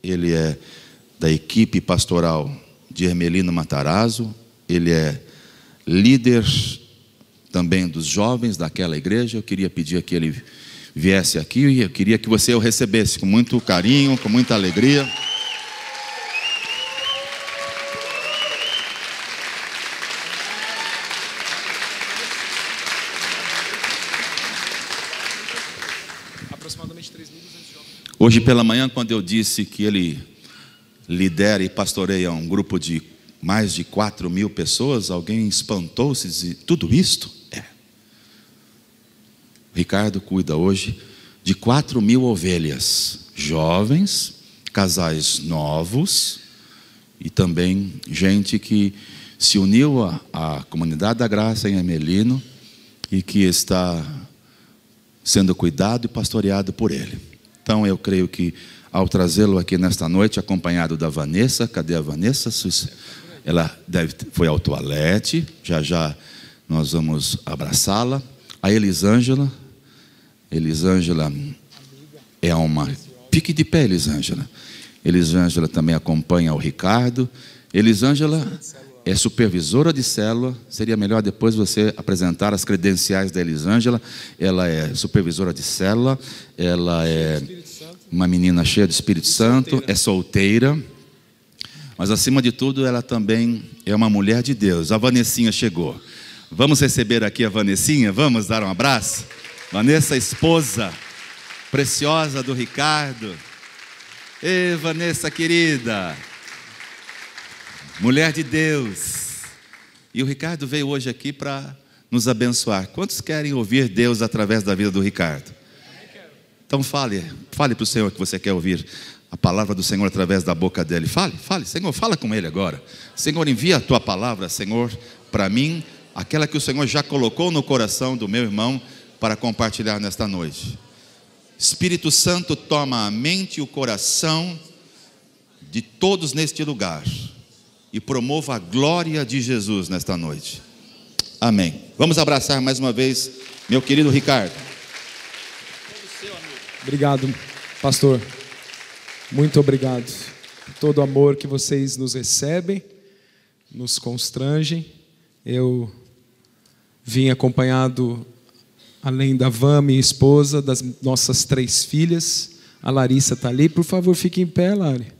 ele é da equipe pastoral de Hermelino Matarazzo, ele é líder também dos jovens daquela igreja. Eu queria pedir que ele viesse aqui e eu queria que você o recebesse com muito carinho, com muita alegria. Aproximadamente 3.200 jovens. Hoje pela manhã, quando eu disse que ele lidera e pastoreia um grupo de mais de 4.000 pessoas, alguém espantou-se e disse: tudo isto? É. O Ricardo cuida hoje de 4.000 ovelhas, jovens, casais novos e também gente que se uniu à Comunidade da Graça em Hermelino e que está sendo cuidado e pastoreado por ele. Então eu creio que ao trazê-lo aqui nesta noite, acompanhado da Vanessa, cadê a Vanessa? Ela foi ao toalete, já já nós vamos abraçá-la. A Elisângela é uma... Fique de pé, Elisângela. Elisângela também acompanha o Ricardo. Elisângela é supervisora de célula. Seria melhor depois você apresentar as credenciais da Elisângela. Ela é supervisora de célula, ela é uma menina cheia do Espírito Santo, é solteira, mas acima de tudo ela também é uma mulher de Deus. A Vanessinha chegou. Vamos receber aqui a Vanessinha, vamos dar um abraço. Vanessa, esposa preciosa do Ricardo. Ei, Vanessa querida, mulher de Deus. E o Ricardo veio hoje aqui para nos abençoar. Quantos querem ouvir Deus através da vida do Ricardo? Então fale para o Senhor que você quer ouvir a palavra do Senhor através da boca dele. Fale, Senhor, fala com ele agora. Senhor, envia a tua palavra, Senhor, para mim, aquela que o Senhor já colocou no coração do meu irmão para compartilhar nesta noite. Espírito Santo, toma a mente e o coração de todos neste lugar e promova a glória de Jesus nesta noite. Amém. Vamos abraçar mais uma vez meu querido Ricardo. Obrigado, pastor. Muito obrigado. Todo o amor que vocês nos recebem, nos constrangem. Eu vim acompanhado, além da Van, minha esposa, das nossas 3 filhas. A Larissa está ali. Por favor, fique em pé, Lari.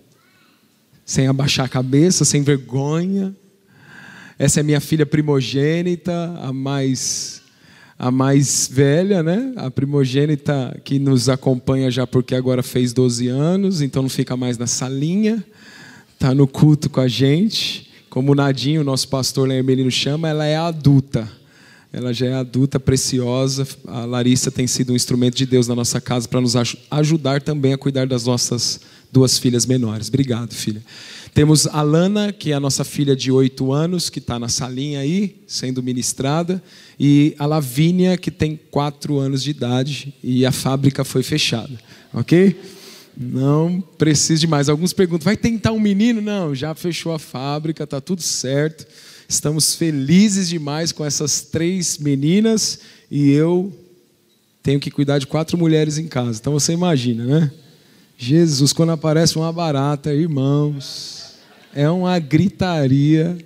Sem abaixar a cabeça, sem vergonha. Essa é minha filha primogênita, a mais velha, né? A primogênita que nos acompanha já porque agora fez 12 anos, então não fica mais na salinha, está no culto com a gente. Como o Nadinho, nosso pastor lá em Hermelino, chama, ela é adulta. Ela já é adulta, preciosa. A Larissa tem sido um instrumento de Deus na nossa casa para nos ajudar também a cuidar das nossas 2 filhas menores. Obrigado, filha. Temos a Lana, que é a nossa filha de 8 anos, que está na salinha aí, sendo ministrada. E a Lavínia, que tem 4 anos de idade. E a fábrica foi fechada. Ok? Não precisa de mais. Alguns perguntam, vai tentar um menino? Não, já fechou a fábrica, está tudo certo. Estamos felizes demais com essas 3 meninas. E eu tenho que cuidar de 4 mulheres em casa. Então você imagina, né? Jesus, quando aparece uma barata, irmãos, é uma gritaria.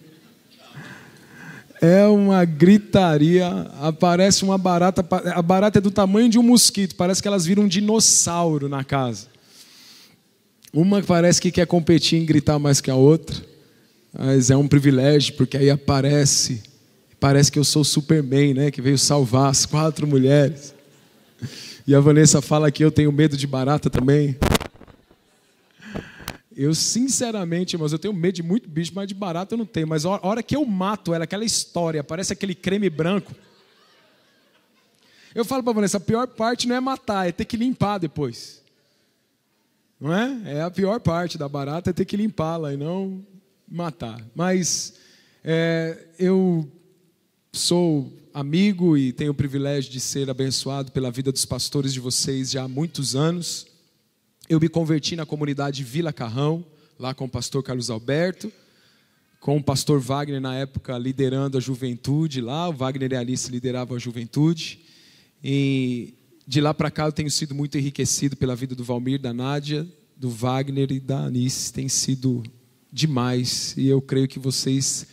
É uma gritaria. Aparece uma barata, a barata é do tamanho de um mosquito, parece que elas viram um dinossauro na casa. Uma parece que quer competir em gritar mais que a outra, mas é um privilégio, porque aí parece que eu sou o Superman, né, que veio salvar as 4 mulheres. E a Vanessa fala que eu tenho medo de barata também. Eu, sinceramente, irmãos, eu tenho medo de muito bicho, mas de barata eu não tenho. Mas a hora que eu mato ela, aquela história, parece aquele creme branco. Eu falo para a Vanessa, a pior parte não é matar, é ter que limpar depois. Não é? É a pior parte da barata, é ter que limpá-la e não matar. Mas eu sou amigo e tenho o privilégio de ser abençoado pela vida dos pastores de vocês já há muitos anos. Eu me converti na comunidade Vila Carrão, lá com o pastor Carlos Alberto, com o pastor Wagner na época liderando a juventude lá, o Wagner e a Alice lideravam a juventude. E de lá para cá eu tenho sido muito enriquecido pela vida do Valmir, da Nádia, do Wagner e da Anice tem sido demais. E eu creio que vocês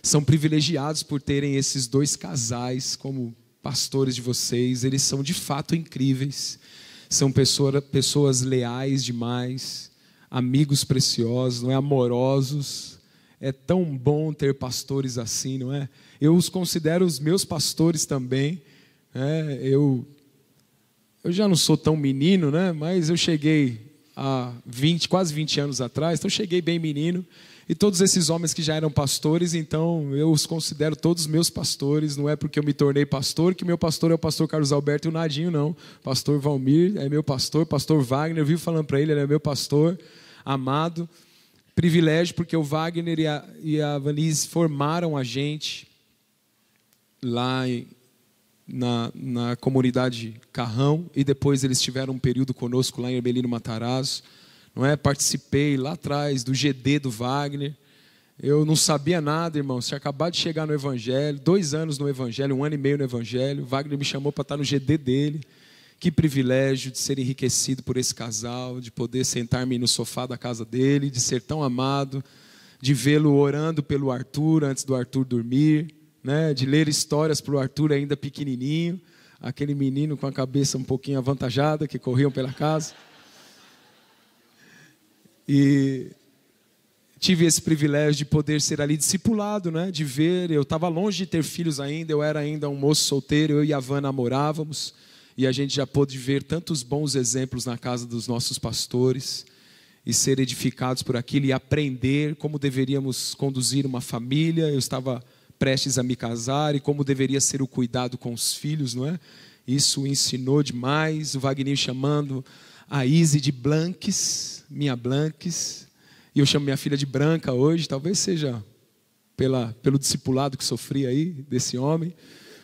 são privilegiados por terem esses dois casais como pastores de vocês. Eles são de fato incríveis. São pessoas leais demais, amigos preciosos, não é? Amorosos. É tão bom ter pastores assim, não é? Eu os considero os meus pastores também. Eu já não sou tão menino, né? Mas eu cheguei há quase 20 anos atrás, então cheguei bem menino. E todos esses homens que já eram pastores, então eu os considero todos meus pastores. Não é porque eu me tornei pastor que meu pastor é o pastor Carlos Alberto e o Nadinho, não. Pastor Valmir é meu pastor, pastor Wagner, eu vivo falando para ele é meu pastor amado. Privilégio, porque o Wagner e a Vanise formaram a gente lá na comunidade Carrão, e depois eles tiveram um período conosco lá em Hermelino Matarazzo, não é? Participei lá atrás do GD do Wagner. Eu não sabia nada, irmão. Tinha acabado de chegar no Evangelho, 2 anos no Evangelho, 1 ano e meio no Evangelho. O Wagner me chamou para estar no GD dele. Que privilégio de ser enriquecido por esse casal, de poder sentar-me no sofá da casa dele, de ser tão amado, de vê-lo orando pelo Arthur antes do Arthur dormir, né? De ler histórias para o Arthur ainda pequenininho, aquele menino com a cabeça um pouquinho avantajada que corriam pela casa. E tive esse privilégio de poder ser ali discipulado, né? De ver, eu estava longe de ter filhos ainda, eu era ainda um moço solteiro, eu e a Van namorávamos. E a gente já pôde ver tantos bons exemplos na casa dos nossos pastores e ser edificados por aquilo e aprender como deveríamos conduzir uma família. Eu estava prestes a me casar e como deveria ser o cuidado com os filhos, não é? Isso ensinou demais. O Wagner chamando a Izzy de Blanques, minha Blanques. E eu chamo minha filha de Branca hoje, talvez seja pelo discipulado que sofri aí desse homem.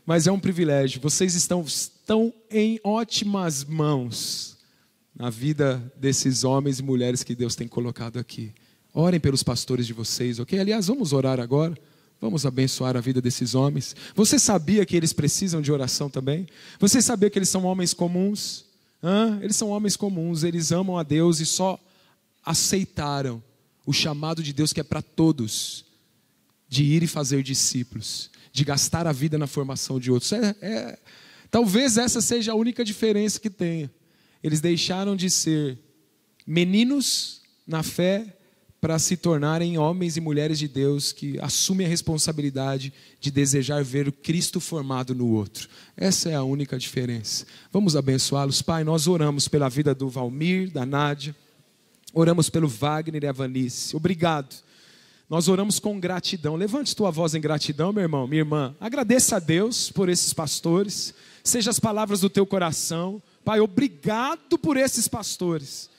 Mas é um privilégio. Vocês estão em ótimas mãos na vida desses homens e mulheres que Deus tem colocado aqui. Orem pelos pastores de vocês, ok? Aliás, vamos orar agora. Vamos abençoar a vida desses homens. Você sabia que eles precisam de oração também? Você sabia que eles são homens comuns? Eles são homens comuns, eles amam a Deus e só aceitaram o chamado de Deus que é para todos, de ir e fazer discípulos, de gastar a vida na formação de outros. Talvez essa seja a única diferença que tenha. Eles deixaram de ser meninos na fé para se tornarem homens e mulheres de Deus que assumem a responsabilidade de desejar ver o Cristo formado no outro. Essa é a única diferença. Vamos abençoá-los. Pai, nós oramos pela vida do Valmir, da Nádia, oramos pelo Wagner e a Vanice. Obrigado. Nós oramos com gratidão. Levante tua voz em gratidão, meu irmão, minha irmã. Agradeça a Deus por esses pastores. Seja as palavras do teu coração. Pai, obrigado por esses pastores.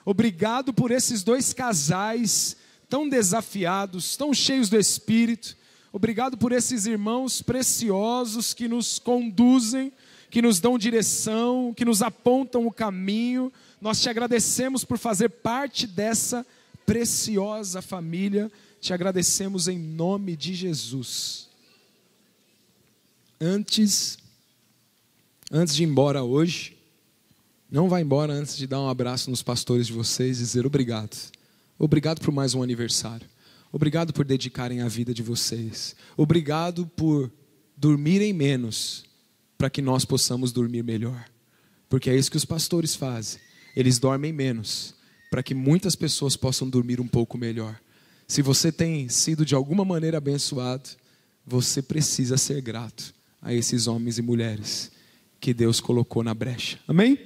Obrigado por esses 2 casais tão desafiados, tão cheios do Espírito. Obrigado por esses irmãos preciosos que nos conduzem, que nos dão direção, que nos apontam o caminho. Nós te agradecemos por fazer parte dessa preciosa família. Te agradecemos em nome de Jesus. Antes de ir embora hoje, não vá embora antes de dar um abraço nos pastores de vocês e dizer obrigado. Obrigado por mais um aniversário. Obrigado por dedicarem a vida de vocês. Obrigado por dormirem menos, para que nós possamos dormir melhor. Porque é isso que os pastores fazem. Eles dormem menos, para que muitas pessoas possam dormir um pouco melhor. Se você tem sido de alguma maneira abençoado, você precisa ser grato a esses homens e mulheres que Deus colocou na brecha. Amém?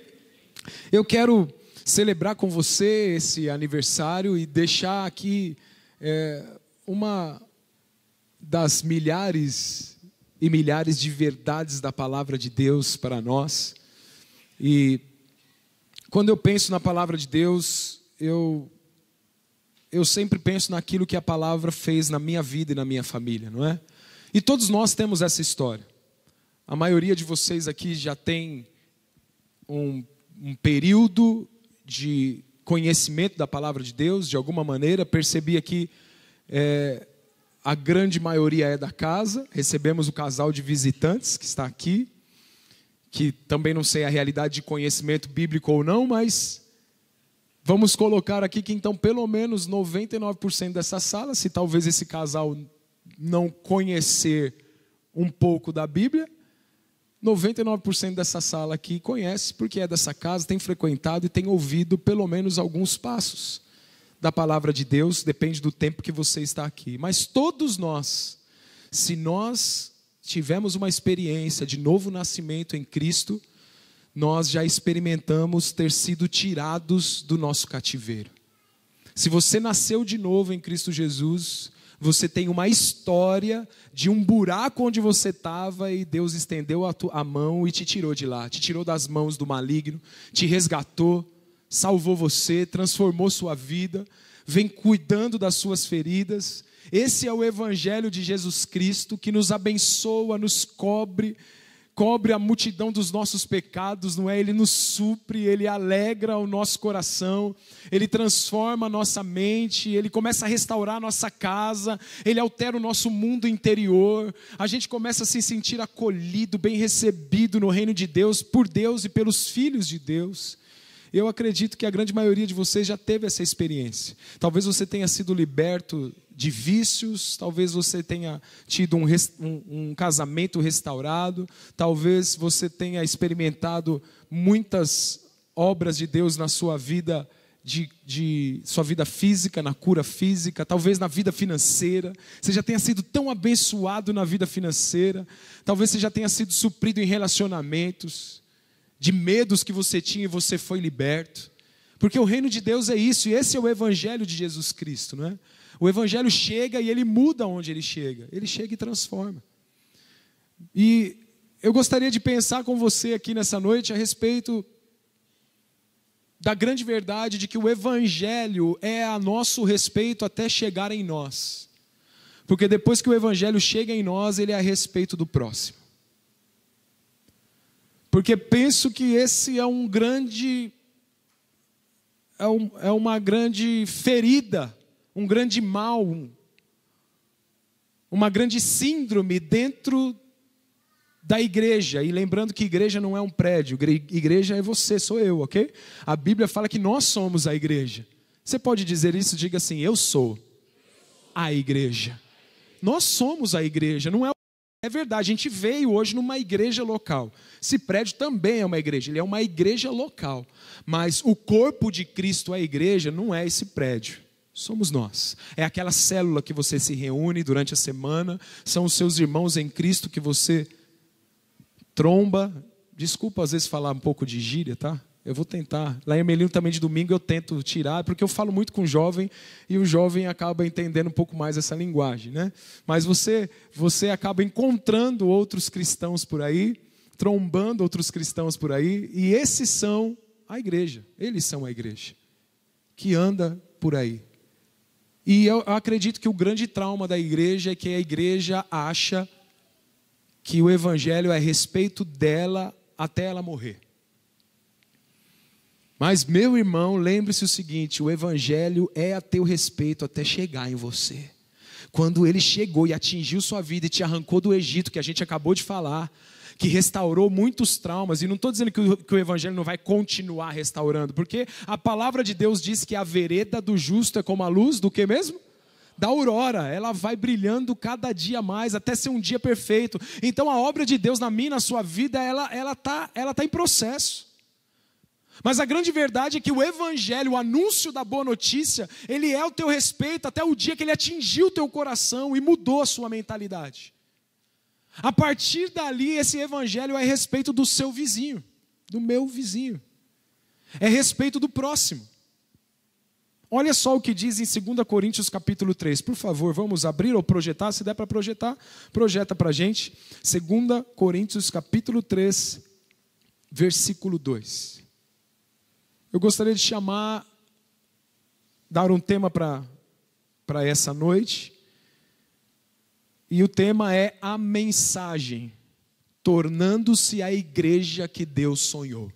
Eu quero celebrar com você esse aniversário e deixar aqui uma das milhares e milhares de verdades da palavra de Deus para nós. E quando eu penso na palavra de Deus, eu sempre penso naquilo que a palavra fez na minha vida e na minha família, não é? E todos nós temos essa história. A maioria de vocês aqui já tem um período de conhecimento da palavra de Deus, de alguma maneira. Percebi aqui, a grande maioria é da casa. Recebemos o casal de visitantes que está aqui, que também não sei a realidade de conhecimento bíblico ou não, mas Vamos colocar aqui que então pelo menos 99% dessa sala, se talvez esse casal não conhecer um pouco da Bíblia, 99% dessa sala aqui conhece, porque é dessa casa, tem frequentado e tem ouvido pelo menos alguns passos da palavra de Deus, depende do tempo que você está aqui. Mas todos nós, se nós tivermos uma experiência de novo nascimento em Cristo, nós já experimentamos ter sido tirados do nosso cativeiro. Se você nasceu de novo em Cristo Jesus, você tem uma história de um buraco onde você estava e Deus estendeu a mão e te tirou de lá. Te tirou das mãos do maligno, te resgatou, salvou você, transformou sua vida, vem cuidando das suas feridas. Esse é o Evangelho de Jesus Cristo que nos abençoa, nos cobre a multidão dos nossos pecados, não é? Ele nos supre, Ele alegra o nosso coração, Ele transforma a nossa mente, Ele começa a restaurar a nossa casa, Ele altera o nosso mundo interior, a gente começa a se sentir acolhido, bem recebido no reino de Deus, por Deus e pelos filhos de Deus. Eu acredito que a grande maioria de vocês já teve essa experiência. Talvez você tenha sido liberto de vícios, talvez você tenha tido um casamento restaurado, talvez você tenha experimentado muitas obras de Deus na sua vida, sua vida física, na cura física, talvez na vida financeira. Você já tenha sido tão abençoado na vida financeira, talvez você já tenha sido suprido em relacionamentos, de medos que você tinha e você foi liberto. Porque o reino de Deus é isso, e esse é o Evangelho de Jesus Cristo, não é? O Evangelho chega e ele muda onde ele chega e transforma. E eu gostaria de pensar com você aqui nessa noite a respeito da grande verdade de que o Evangelho é a nosso respeito até chegar em nós. Porque depois que o Evangelho chega em nós, ele é a respeito do próximo. Porque penso que esse é uma grande ferida, um grande mal, uma grande síndrome dentro da igreja. E lembrando que igreja não é um prédio, igreja é você, sou eu, ok? A Bíblia fala que nós somos a igreja. Você pode dizer isso? Diga assim: eu sou a igreja. Nós somos a igreja, não é? É verdade, a gente veio hoje numa igreja local. Esse prédio também é uma igreja, ele é uma igreja local. Mas o corpo de Cristo, a igreja, não é esse prédio. Somos nós. É aquela célula que você se reúne durante a semana, são os seus irmãos em Cristo que você tromba. Desculpa às vezes falar um pouco de gíria, tá? Eu vou tentar. Lá em Ermelino também de domingo eu tento tirar, porque eu falo muito com o jovem e o jovem acaba entendendo um pouco mais essa linguagem, né? Mas você acaba encontrando outros cristãos por aí, trombando outros cristãos por aí, e esses são a igreja. Eles são a igreja que anda por aí. E eu acredito que o grande trauma da igreja é que a igreja acha que o evangelho é a respeito dela até ela morrer. Mas, meu irmão, lembre-se o seguinte: o evangelho é a teu respeito até chegar em você. Quando ele chegou e atingiu sua vida e te arrancou do Egito, que a gente acabou de falar, que restaurou muitos traumas, e não estou dizendo que o evangelho não vai continuar restaurando, porque a palavra de Deus diz que a vereda do justo é como a luz do que mesmo? Da aurora, ela vai brilhando cada dia mais, até ser um dia perfeito. Então a obra de Deus na minha e na sua vida, ela tá em processo. Mas a grande verdade é que o evangelho, o anúncio da boa notícia, ele é o teu respeito até o dia que ele atingiu o teu coração e mudou a sua mentalidade. A partir dali, esse evangelho é a respeito do seu vizinho, do meu vizinho. É a respeito do próximo. Olha só o que diz em 2 Coríntios capítulo 3. Por favor, vamos abrir ou projetar. Se der para projetar, projeta para a gente. 2 Coríntios capítulo 3, versículo 2. Eu gostaria de dar um tema para essa noite. E o tema é a mensagem, tornando-se a igreja que Deus sonhou.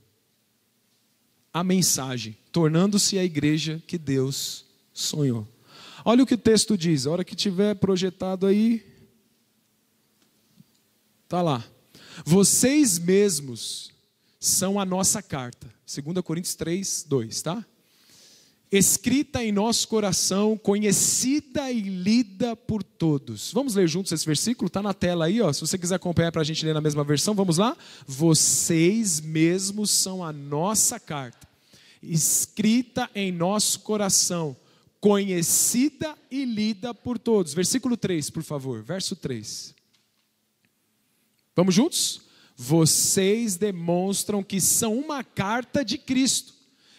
A mensagem, tornando-se a igreja que Deus sonhou. Olha o que o texto diz, a hora que tiver projetado aí, está lá. Vocês mesmos são a nossa carta. 2 Coríntios 3, 2, tá? escrita em nosso coração, conhecida e lida por todos. Vamos ler juntos esse versículo? Está na tela aí, ó. Se você quiser acompanhar para a gente ler na mesma versão, vamos lá? Vocês mesmos são a nossa carta, escrita em nosso coração, conhecida e lida por todos. Versículo 3, por favor, verso 3. Vamos juntos? Vocês demonstram que são uma carta de Cristo,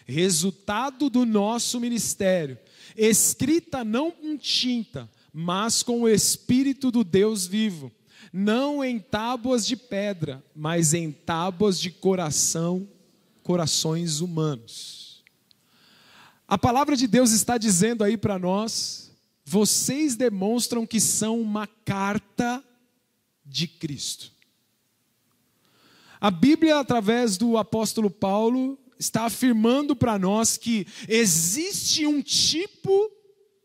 resultado do nosso ministério, escrita não com tinta, mas com o Espírito do Deus vivo, não em tábuas de pedra, mas em tábuas de corações humanos. A palavra de Deus está dizendo aí para nós: vocês demonstram que são uma carta de Cristo. A Bíblia, através do apóstolo Paulo, está afirmando para nós que existe um tipo,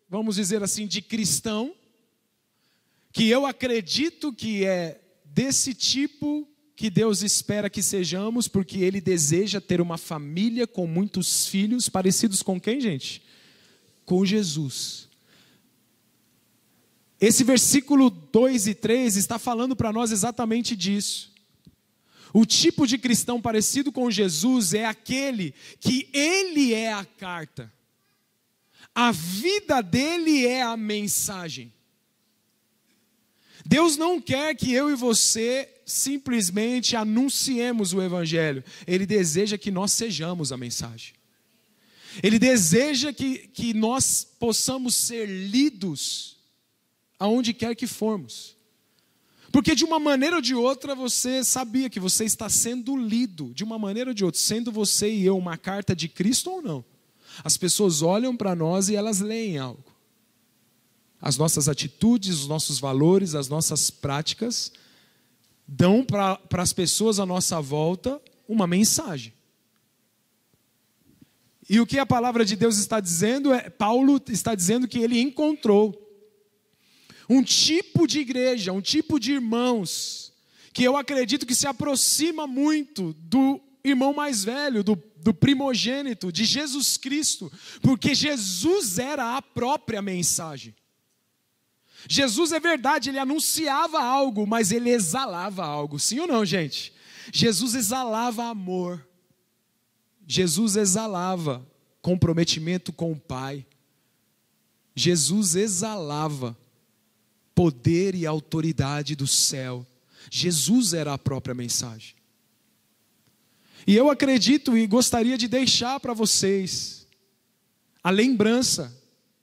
vamos dizer assim, de cristão, que eu acredito que é desse tipo que Deus espera que sejamos, porque Ele deseja ter uma família com muitos filhos, parecidos com quem, gente? Com Jesus. Esse versículo 2 e 3 está falando para nós exatamente disso. O tipo de cristão parecido com Jesus é aquele que Ele é a carta. A vida dele é a mensagem. Deus não quer que eu e você simplesmente anunciemos o Evangelho. Ele deseja que nós sejamos a mensagem. Ele deseja que nós possamos ser lidos aonde quer que formos. Porque de uma maneira ou de outra você sabia que você está sendo lido, de uma maneira ou de outra, sendo você e eu uma carta de Cristo ou não. As pessoas olham para nós e elas leem algo. As nossas atitudes, os nossos valores, as nossas práticas dão para as pessoas à nossa volta uma mensagem. E o que a palavra de Deus está dizendo Paulo está dizendo que ele encontrou um tipo de igreja, um tipo de irmãos, que eu acredito que se aproxima muito do irmão mais velho, do primogênito, de Jesus Cristo, porque Jesus era a própria mensagem. Jesus, é verdade, ele anunciava algo, mas ele exalava algo, sim ou não, gente? Jesus exalava amor, Jesus exalava comprometimento com o Pai, Jesus exalava poder e autoridade do céu. Jesus era a própria mensagem. E eu acredito e gostaria de deixar para vocês a lembrança,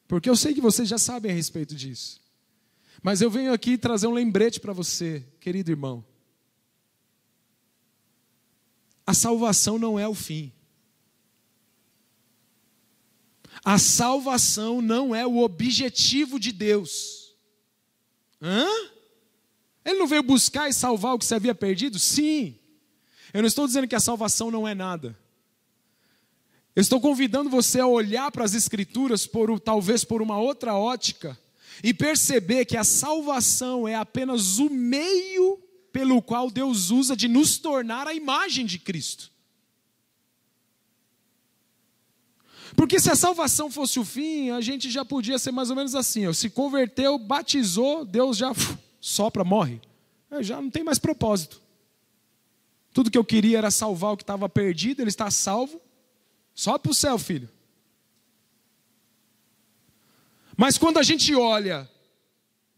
porque eu sei que vocês já sabem a respeito disso. Mas eu venho aqui trazer um lembrete para você, querido irmão. A salvação não é o fim. A salvação não é o objetivo de Deus. Ele não veio buscar e salvar o que se havia perdido? Sim. Eu não estou dizendo que a salvação não é nada. Eu estou convidando você a olhar para as Escrituras talvez por uma outra ótica e perceber que a salvação é apenas o meio pelo qual Deus usa de nos tornar a imagem de Cristo. Porque se a salvação fosse o fim, a gente já podia ser mais ou menos assim, se converteu, batizou, Deus já sopra, morre. Já não tem mais propósito. Tudo que eu queria era salvar o que estava perdido, ele está salvo, sobe para o céu, filho. Mas quando a gente olha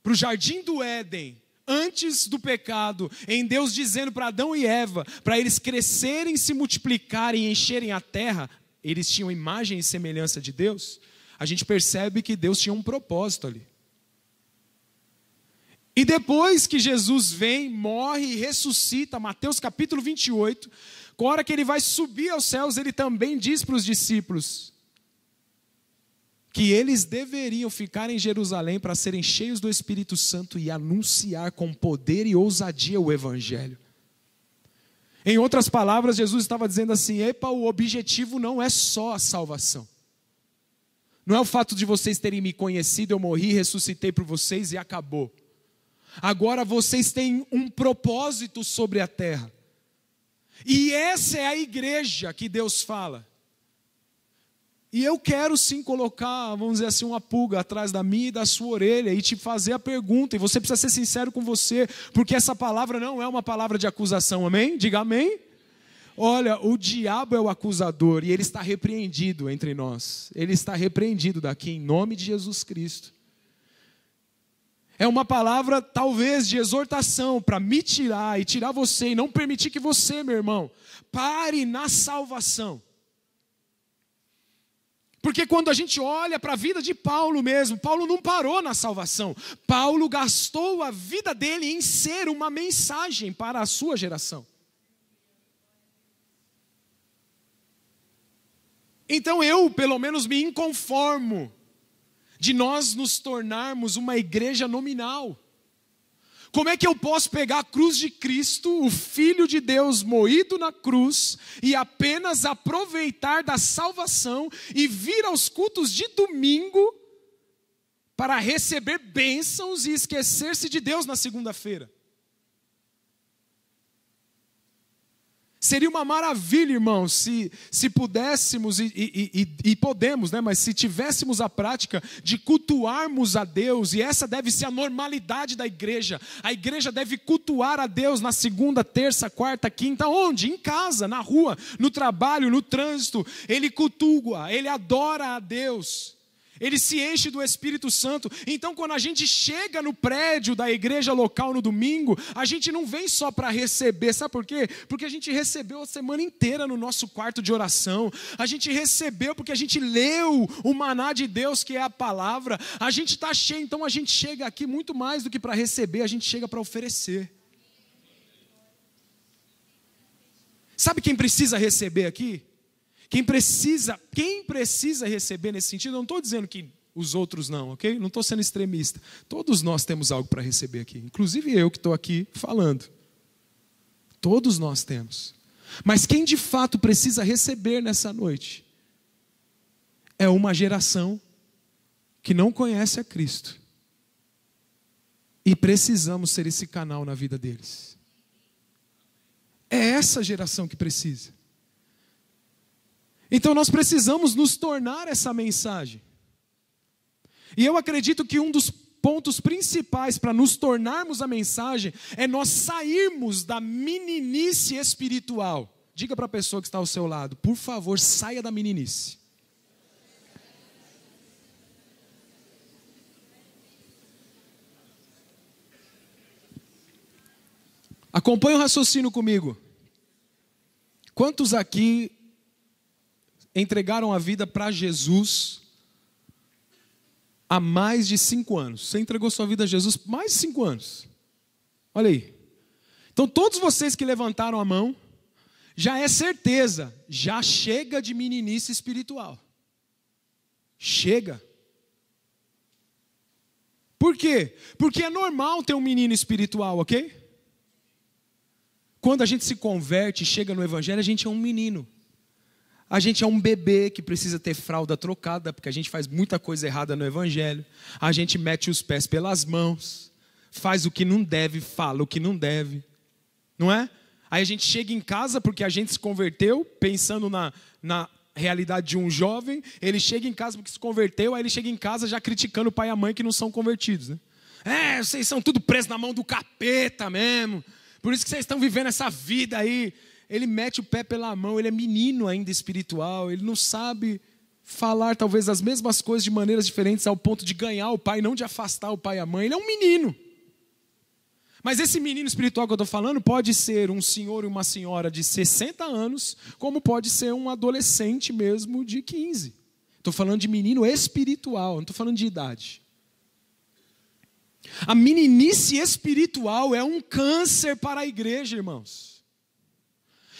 para o jardim do Éden, antes do pecado, em Deus dizendo para Adão e Eva, para eles crescerem, se multiplicarem e encherem a terra, eles tinham imagem e semelhança de Deus, a gente percebe que Deus tinha um propósito ali. E depois que Jesus vem, morre e ressuscita, Mateus capítulo 28, com a hora que ele vai subir aos céus, ele também diz para os discípulos que eles deveriam ficar em Jerusalém para serem cheios do Espírito Santo e anunciar com poder e ousadia o Evangelho. Em outras palavras, Jesus estava dizendo assim: o objetivo não é só a salvação. Não é o fato de vocês terem me conhecido, eu morri, ressuscitei por vocês e acabou. Agora vocês têm um propósito sobre a terra. E essa é a igreja que Deus fala. E eu quero sim colocar, vamos dizer assim, uma pulga atrás da minha e da sua orelha e te fazer a pergunta. E você precisa ser sincero com você, porque essa palavra não é uma palavra de acusação, amém? Diga amém. Olha, o diabo é o acusador e ele está repreendido entre nós. Ele está repreendido daqui em nome de Jesus Cristo. É uma palavra talvez de exortação para me tirar e tirar você e não permitir que você, meu irmão, pare na salvação. Porque quando a gente olha para a vida de Paulo mesmo, Paulo não parou na salvação. Paulo gastou a vida dele em ser uma mensagem para a sua geração. Então eu, pelo menos, me inconformo de nós nos tornarmos uma igreja nominal. Como é que eu posso pegar a cruz de Cristo, o Filho de Deus moído na cruz, e apenas aproveitar da salvação e vir aos cultos de domingo para receber bênçãos e esquecer-se de Deus na segunda-feira? Seria uma maravilha, irmãos, se pudéssemos e podemos, né? Mas se tivéssemos a prática de cultuarmos a Deus, e essa deve ser a normalidade da igreja. A igreja deve cultuar a Deus na segunda, terça, quarta, quinta, onde? Em casa, na rua, no trabalho, no trânsito. Ele cultua, ele adora a Deus. Ele se enche do Espírito Santo. Então quando a gente chega no prédio da igreja local no domingo, a gente não vem só para receber, sabe por quê? Porque a gente recebeu a semana inteira no nosso quarto de oração. A gente recebeu porque a gente leu o maná de Deus, que é a palavra. A gente está cheio, então a gente chega aqui muito mais do que para receber, a gente chega para oferecer. Sabe quem precisa receber aqui? Quem precisa receber nesse sentido, eu não estou dizendo que os outros não, ok? Não estou sendo extremista. Todos nós temos algo para receber aqui, inclusive eu que estou aqui falando. Todos nós temos. Mas quem de fato precisa receber nessa noite é uma geração que não conhece a Cristo. E precisamos ser esse canal na vida deles. É essa geração que precisa. Então nós precisamos nos tornar essa mensagem. E eu acredito que um dos pontos principais para nos tornarmos a mensagem é nós sairmos da meninice espiritual. Diga para a pessoa que está ao seu lado, por favor, saia da meninice. Acompanhe o raciocínio comigo. Quantos aqui entregaram a vida para Jesus há mais de 5 anos? Você entregou sua vida a Jesus há mais de 5 anos. Olha aí. Então todos vocês que levantaram a mão, já é certeza, já chega de meninice espiritual. Chega. Por quê? Porque é normal ter um menino espiritual, ok? Quando a gente se converte, chega no evangelho, a gente é um menino. A gente é um bebê que precisa ter fralda trocada, porque a gente faz muita coisa errada no evangelho. A gente mete os pés pelas mãos, faz o que não deve, fala o que não deve. Não é? Aí a gente chega em casa porque a gente se converteu, pensando na realidade de um jovem. Ele chega em casa porque se converteu, aí ele chega em casa já criticando o pai e a mãe que não são convertidos, né? Vocês são tudo presos na mão do capeta mesmo. Por isso que vocês estão vivendo essa vida aí. Ele mete o pé pela mão, ele é menino ainda espiritual, ele não sabe falar talvez as mesmas coisas de maneiras diferentes ao ponto de ganhar o pai, não de afastar o pai e a mãe. Ele é um menino. Mas esse menino espiritual que eu estou falando pode ser um senhor e uma senhora de 60 anos, como pode ser um adolescente mesmo de 15. Estou falando de menino espiritual, não estou falando de idade. A meninice espiritual é um câncer para a igreja, irmãos.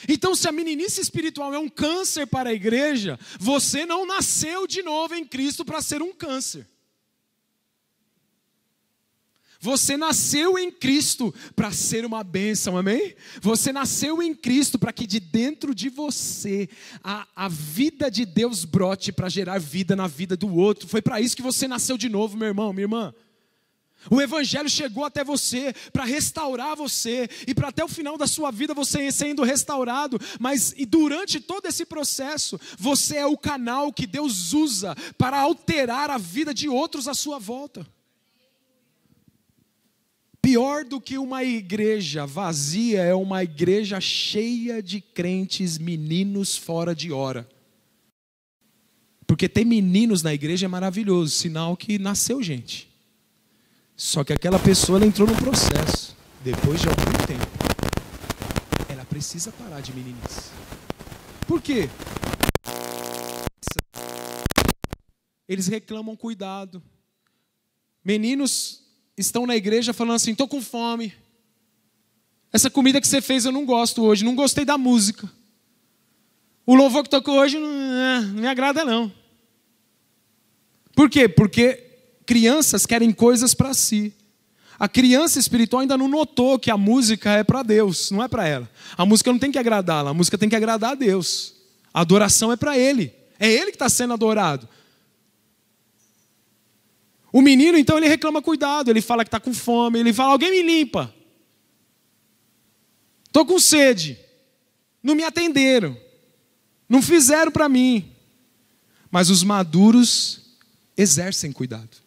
Então, se a meninice espiritual é um câncer para a igreja, você não nasceu de novo em Cristo para ser um câncer. Você nasceu em Cristo para ser uma bênção, amém? Você nasceu em Cristo para que de dentro de você a vida de Deus brote para gerar vida na vida do outro. Foi para isso que você nasceu de novo, meu irmão, minha irmã. O Evangelho chegou até você para restaurar você e para até o final da sua vida você sendo restaurado. Mas e durante todo esse processo, você é o canal que Deus usa para alterar a vida de outros à sua volta. Pior do que uma igreja vazia é uma igreja cheia de crentes, meninos fora de hora. Porque ter meninos na igreja é maravilhoso, sinal que nasceu gente. Só que aquela pessoa ela entrou num processo. Depois de algum tempo, ela precisa parar de meninice. Por quê? Eles reclamam cuidado. Meninos estão na igreja falando assim: estou com fome. Essa comida que você fez eu não gosto hoje. Não gostei da música. O louvor que tocou hoje não me agrada não. Por quê? Porque crianças querem coisas para si. A criança espiritual ainda não notou que a música é para Deus, não é para ela. A música não tem que agradá-la, a música tem que agradar a Deus. A adoração é para Ele. É Ele que está sendo adorado. O menino, então, ele reclama cuidado. Ele fala que está com fome. Ele fala: alguém me limpa. Estou com sede. Não me atenderam. Não fizeram para mim. Mas os maduros exercem cuidado.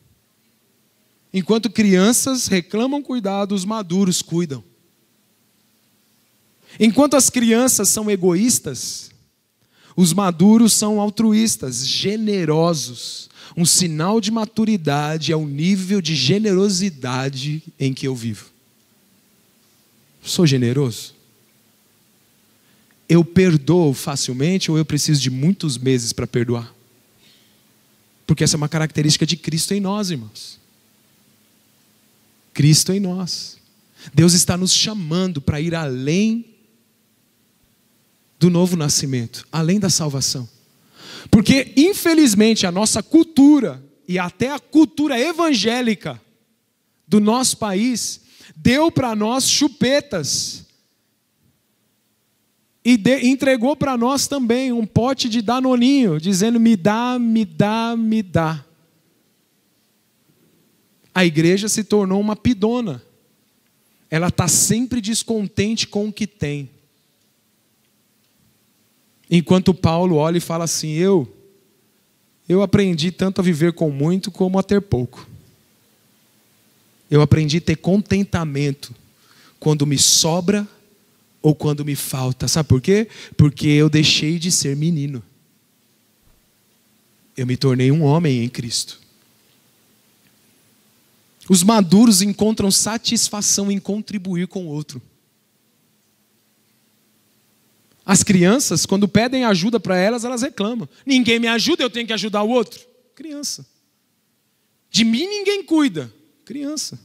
Enquanto crianças reclamam cuidado, os maduros cuidam. Enquanto as crianças são egoístas, os maduros são altruístas, generosos. Um sinal de maturidade é o nível de generosidade em que eu vivo. Sou generoso? Eu perdoo facilmente ou eu preciso de muitos meses para perdoar? Porque essa é uma característica de Cristo em nós, irmãos. Cristo em nós. Deus está nos chamando para ir além do novo nascimento, além da salvação. Porque, infelizmente, a nossa cultura e até a cultura evangélica do nosso país deu para nós chupetas e entregou para nós também um pote de danoninho, dizendo: me dá, me dá, me dá. A igreja se tornou uma pidona. Ela está sempre descontente com o que tem. Enquanto Paulo olha e fala assim: eu aprendi tanto a viver com muito como a ter pouco. Eu aprendi a ter contentamento quando me sobra ou quando me falta. Sabe por quê? Porque eu deixei de ser menino. Eu me tornei um homem em Cristo. Os maduros encontram satisfação em contribuir com o outro. As crianças, quando pedem ajuda para elas, elas reclamam. Ninguém me ajuda, eu tenho que ajudar o outro. Criança. De mim ninguém cuida. Criança.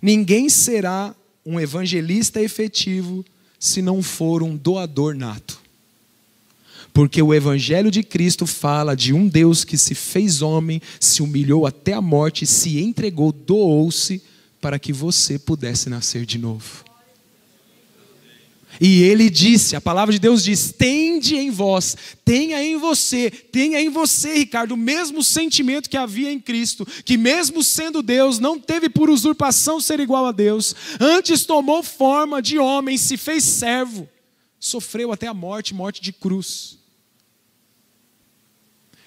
Ninguém será um evangelista efetivo se não for um doador nato. Porque o Evangelho de Cristo fala de um Deus que se fez homem, se humilhou até a morte, se entregou, doou-se para que você pudesse nascer de novo. E Ele disse, a palavra de Deus diz: tende em vós, tenha em você, Ricardo, o mesmo sentimento que havia em Cristo, que mesmo sendo Deus, não teve por usurpação ser igual a Deus, antes tomou forma de homem, se fez servo, sofreu até a morte, morte de cruz.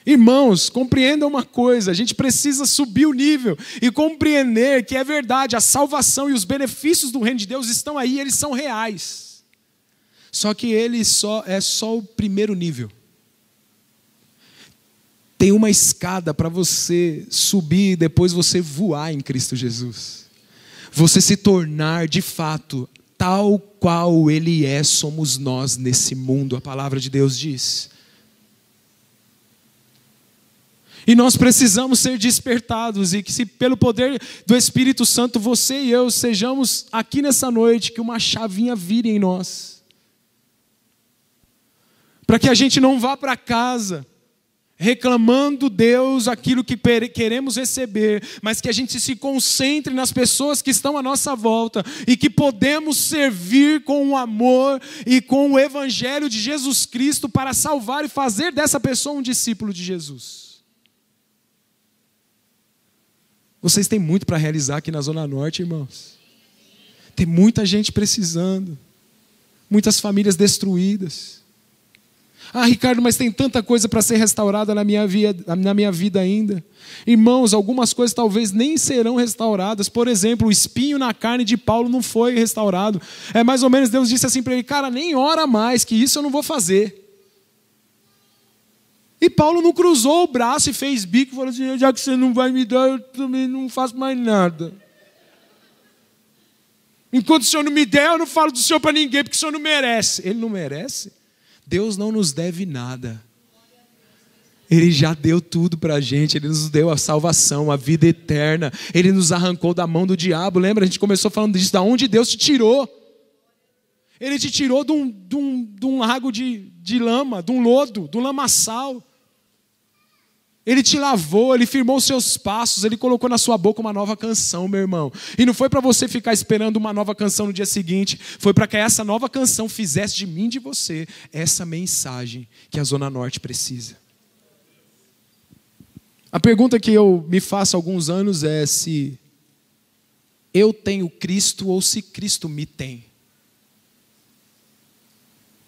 Irmãos, compreendam uma coisa, a gente precisa subir o nível e compreender que é verdade, a salvação e os benefícios do reino de Deus estão aí, eles são reais. Só que ele é só o primeiro nível. Tem uma escada para você subir e depois você voar em Cristo Jesus. Você se tornar de fato tal qual Ele é, somos nós nesse mundo, a palavra de Deus diz. E nós precisamos ser despertados, e que se pelo poder do Espírito Santo, você e eu sejamos aqui nessa noite, que uma chavinha vire em nós. Para que a gente não vá para casa reclamando Deus aquilo que queremos receber, mas que a gente se concentre nas pessoas que estão à nossa volta e que podemos servir com o amor e com o Evangelho de Jesus Cristo para salvar e fazer dessa pessoa um discípulo de Jesus. Vocês têm muito para realizar aqui na Zona Norte, irmãos. Tem muita gente precisando. Muitas famílias destruídas. Ah, Ricardo, mas tem tanta coisa para ser restaurada na minha vida ainda. Irmãos, algumas coisas talvez nem serão restauradas. Por exemplo, o espinho na carne de Paulo não foi restaurado. É mais ou menos, Deus disse assim para ele: cara, nem ora mais, que isso eu não vou fazer. E Paulo não cruzou o braço e fez bico e falou assim: já que você não vai me dar, eu também não faço mais nada. Enquanto o Senhor não me der, eu não falo do Senhor para ninguém, porque o Senhor não merece. Ele não merece? Deus não nos deve nada. Ele já deu tudo para a gente. Ele nos deu a salvação, a vida eterna. Ele nos arrancou da mão do diabo. Lembra? A gente começou falando disso. Da onde Deus te tirou? Ele te tirou de um lago de lama, de um lodo, de um lamaçal. Ele te lavou, Ele firmou os seus passos, Ele colocou na sua boca uma nova canção, meu irmão. E não foi para você ficar esperando uma nova canção no dia seguinte, foi para que essa nova canção fizesse de mim, de você, essa mensagem que a Zona Norte precisa. A pergunta que eu me faço há alguns anos é se eu tenho Cristo ou se Cristo me tem.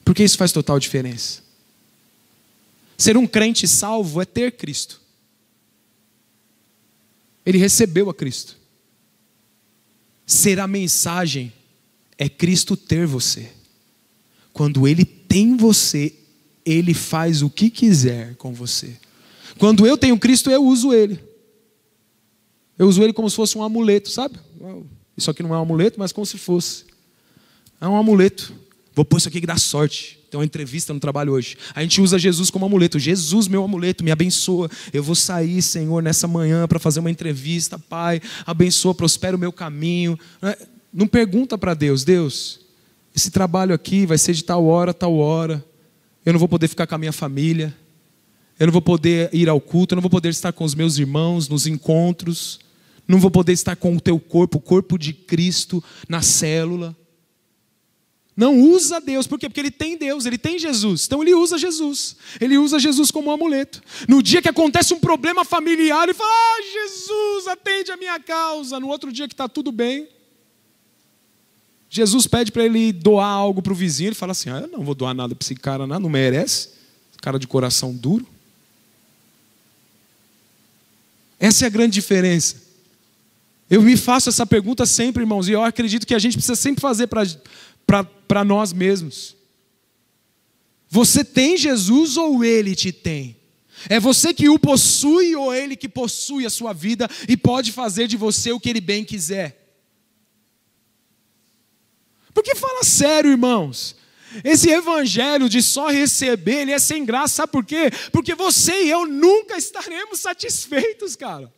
Porque isso faz total diferença. Ser um crente salvo é ter Cristo. Ele recebeu a Cristo. Ser a mensagem é Cristo ter você. Quando Ele tem você, Ele faz o que quiser com você. Quando eu tenho Cristo, eu uso Ele. Eu uso Ele como se fosse um amuleto, sabe? Isso aqui não é um amuleto, mas como se fosse. É um amuleto. Vou pôr isso aqui que dá sorte. Tem uma entrevista no trabalho hoje. A gente usa Jesus como amuleto. Jesus, meu amuleto, me abençoa. Eu vou sair, Senhor, nessa manhã para fazer uma entrevista. Pai, abençoa, prospera o meu caminho. Não pergunta para Deus: Deus, esse trabalho aqui vai ser de tal hora, tal hora. Eu não vou poder ficar com a minha família. Eu não vou poder ir ao culto. Eu não vou poder estar com os meus irmãos nos encontros. Não vou poder estar com o teu corpo, o corpo de Cristo, na célula. Não usa Deus, por quê? Porque ele tem Deus, ele tem Jesus. Então ele usa Jesus. Ele usa Jesus como um amuleto. No dia que acontece um problema familiar, ele fala: ah, Jesus, atende a minha causa. No outro dia que está tudo bem, Jesus pede para ele doar algo para o vizinho. Ele fala assim: ah, eu não vou doar nada para esse cara, não merece. Cara de coração duro. Essa é a grande diferença. Eu me faço essa pergunta sempre, irmãos, e eu acredito que a gente precisa sempre fazer para nós mesmos. Você tem Jesus ou Ele te tem? É você que o possui ou Ele que possui a sua vida e pode fazer de você o que Ele bem quiser? Porque fala sério, irmãos. Esse evangelho de só receber, ele é sem graça. Sabe por quê? Porque você e eu nunca estaremos satisfeitos, cara.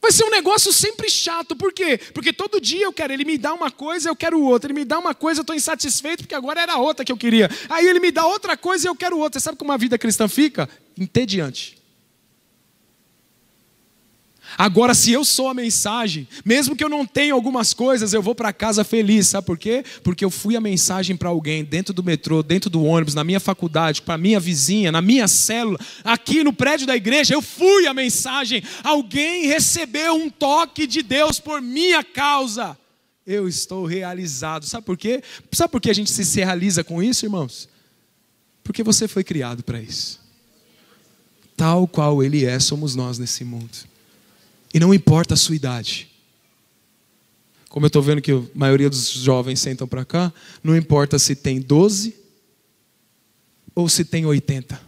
Vai ser um negócio sempre chato. Por quê? Porque todo dia eu quero, ele me dá uma coisa, eu quero outra. Ele me dá uma coisa, eu estou insatisfeito, porque agora era outra que eu queria. Aí ele me dá outra coisa e eu quero outra. Você sabe como a vida cristã fica? Entediante. Agora, se eu sou a mensagem, mesmo que eu não tenha algumas coisas, eu vou para casa feliz. Sabe por quê? Porque eu fui a mensagem para alguém dentro do metrô, dentro do ônibus, na minha faculdade, para a minha vizinha, na minha célula, aqui no prédio da igreja. Eu fui a mensagem. Alguém recebeu um toque de Deus por minha causa. Eu estou realizado. Sabe por quê? Sabe por que a gente se realiza com isso, irmãos? Porque você foi criado para isso. Tal qual Ele é, somos nós nesse mundo. E não importa a sua idade. Como eu estou vendo que a maioria dos jovens sentam para cá, não importa se tem 12 ou se tem 80.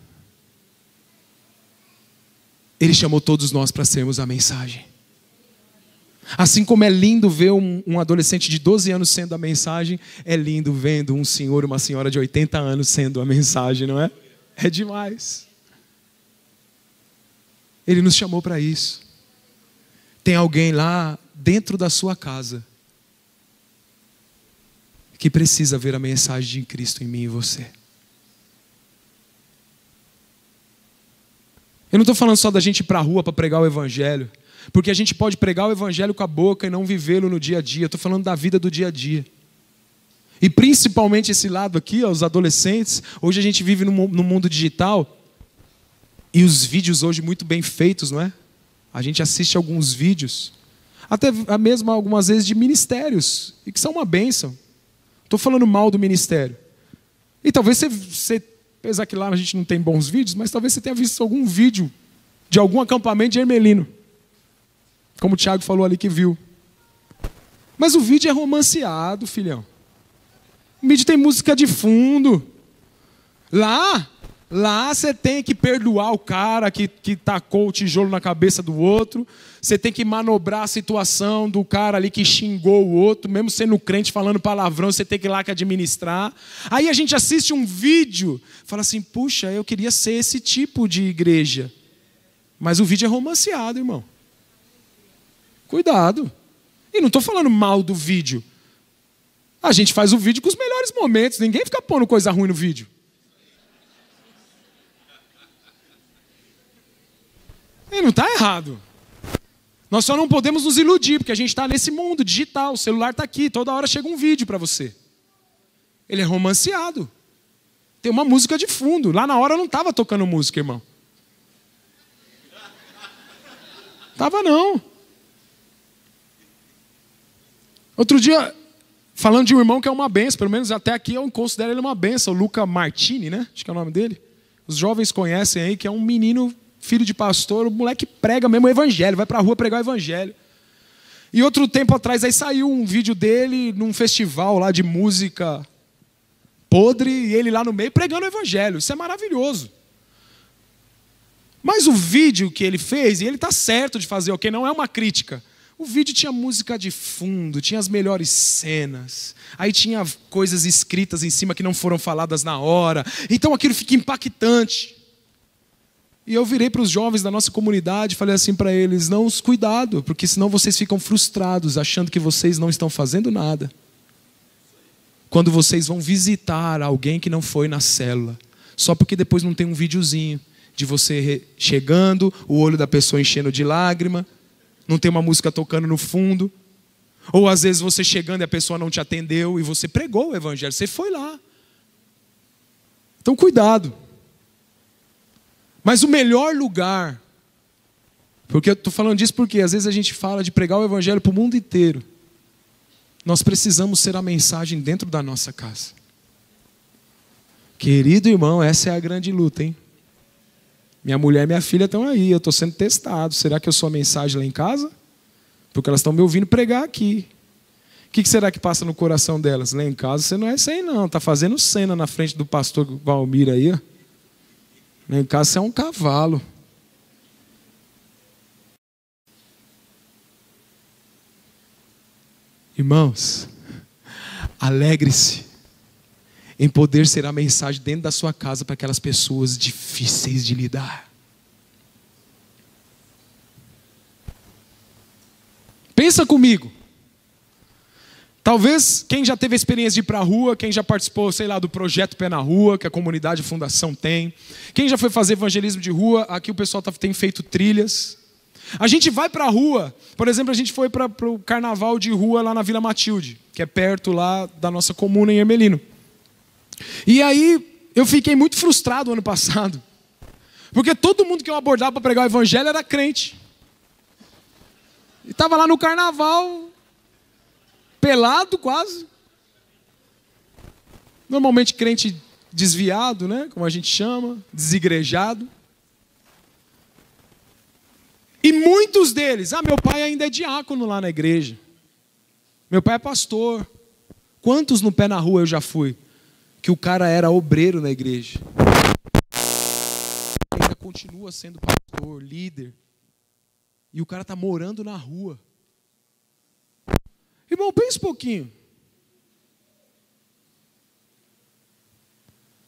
Ele chamou todos nós para sermos a mensagem. Assim como é lindo ver um adolescente de 12 anos sendo a mensagem, é lindo vendo um senhor e uma senhora de 80 anos sendo a mensagem, não é? É demais. Ele nos chamou para isso. Tem alguém lá dentro da sua casa que precisa ver a mensagem de Cristo em mim e você. Eu não estou falando só da gente ir para a rua para pregar o evangelho, porque a gente pode pregar o evangelho com a boca e não vivê-lo no dia a dia. Eu estou falando da vida do dia a dia. E principalmente esse lado aqui, ó, os adolescentes. Hoje a gente vive no mundo digital. E os vídeos hoje muito bem feitos, não é? A gente assiste alguns vídeos, até mesmo algumas vezes de ministérios, e que são uma bênção. Estou falando mal do ministério. E talvez você, apesar que lá a gente não tem bons vídeos, mas talvez você tenha visto algum vídeo de algum acampamento de Hermelino. Como o Thiago falou ali que viu. Mas o vídeo é romanceado, filhão. O vídeo tem música de fundo. Lá você tem que perdoar o cara que tacou o tijolo na cabeça do outro. Você tem que manobrar a situação do cara ali que xingou o outro, mesmo sendo crente, falando palavrão, você tem que ir lá que administrar. Aí a gente assiste um vídeo, fala assim, puxa, eu queria ser esse tipo de igreja. Mas o vídeo é romanceado, irmão. Cuidado. E não estou falando mal do vídeo. A gente faz o vídeo com os melhores momentos, ninguém fica pondo coisa ruim no vídeo. E não está errado. Nós só não podemos nos iludir, porque a gente está nesse mundo digital, o celular está aqui, toda hora chega um vídeo para você. Ele é romanceado. Tem uma música de fundo. Lá na hora não estava tocando música, irmão. Estava não. Outro dia, falando de um irmão que é uma benção, pelo menos até aqui eu considero ele uma benção, o Luca Martini, né? Acho que é o nome dele. Os jovens conhecem aí, que é um menino, filho de pastor, o moleque prega mesmo o evangelho, vai para a rua pregar o evangelho. E outro tempo atrás aí saiu um vídeo dele num festival lá de música podre, e ele lá no meio pregando o evangelho. Isso é maravilhoso. Mas o vídeo que ele fez, e ele está certo de fazer, ok? Não é uma crítica. O vídeo tinha música de fundo, tinha as melhores cenas. Aí tinha coisas escritas em cima que não foram faladas na hora. Então aquilo fica impactante. E eu virei para os jovens da nossa comunidade e falei assim para eles, não, cuidado, porque senão vocês ficam frustrados, achando que vocês não estão fazendo nada. Quando vocês vão visitar alguém que não foi na célula, só porque depois não tem um videozinho de você chegando, o olho da pessoa enchendo de lágrima, não tem uma música tocando no fundo, ou às vezes você chegando e a pessoa não te atendeu e você pregou o evangelho, você foi lá. Então cuidado. Mas o melhor lugar, porque eu estou falando disso porque às vezes a gente fala de pregar o evangelho para o mundo inteiro. Nós precisamos ser a mensagem dentro da nossa casa. Querido irmão, essa é a grande luta, hein? Minha mulher e minha filha estão aí, eu estou sendo testado. Será que eu sou a mensagem lá em casa? Porque elas estão me ouvindo pregar aqui. O que será que passa no coração delas? Lá em casa você não é isso aí não, está fazendo cena na frente do pastor Valmir aí, ó. Lá em casa você é um cavalo. Irmãos, alegre-se em poder ser a mensagem dentro da sua casa para aquelas pessoas difíceis de lidar. Pensa comigo. Talvez quem já teve a experiência de ir para a rua, quem já participou, sei lá, do projeto Pé na Rua, que a comunidade a fundação tem, quem já foi fazer evangelismo de rua, aqui o pessoal tem feito trilhas. A gente vai para a rua, por exemplo, a gente foi para o carnaval de rua lá na Vila Matilde, que é perto lá da nossa comuna em Hermelino. E aí eu fiquei muito frustrado ano passado, porque todo mundo que eu abordava para pregar o evangelho era crente. E estava lá no carnaval, pelado quase. Normalmente crente desviado, né? Como a gente chama, desigrejado. E muitos deles, meu pai ainda é diácono lá na igreja. Meu pai é pastor. Quantos no Pé na Rua eu já fui? Que o cara era obreiro na igreja. Ainda continua sendo pastor, líder. E o cara está morando na rua. Irmão, pensa um pouquinho.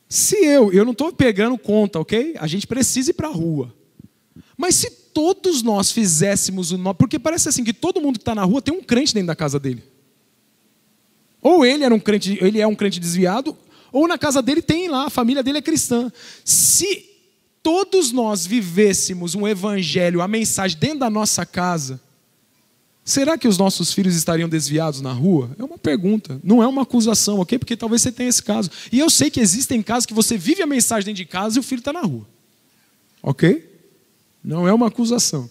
Se eu não estou pegando conta, ok? A gente precisa ir para a rua. Mas se todos nós fizéssemos o nosso... Porque parece assim que todo mundo que está na rua tem um crente dentro da casa dele. Ou ele é um crente desviado, ou na casa dele tem lá, a família dele é cristã. Se todos nós vivêssemos um evangelho, a mensagem dentro da nossa casa, será que os nossos filhos estariam desviados na rua? É uma pergunta, não é uma acusação, ok? Porque talvez você tenha esse caso. E eu sei que existem casos que você vive a mensagem dentro de casa e o filho está na rua. Ok? Não é uma acusação.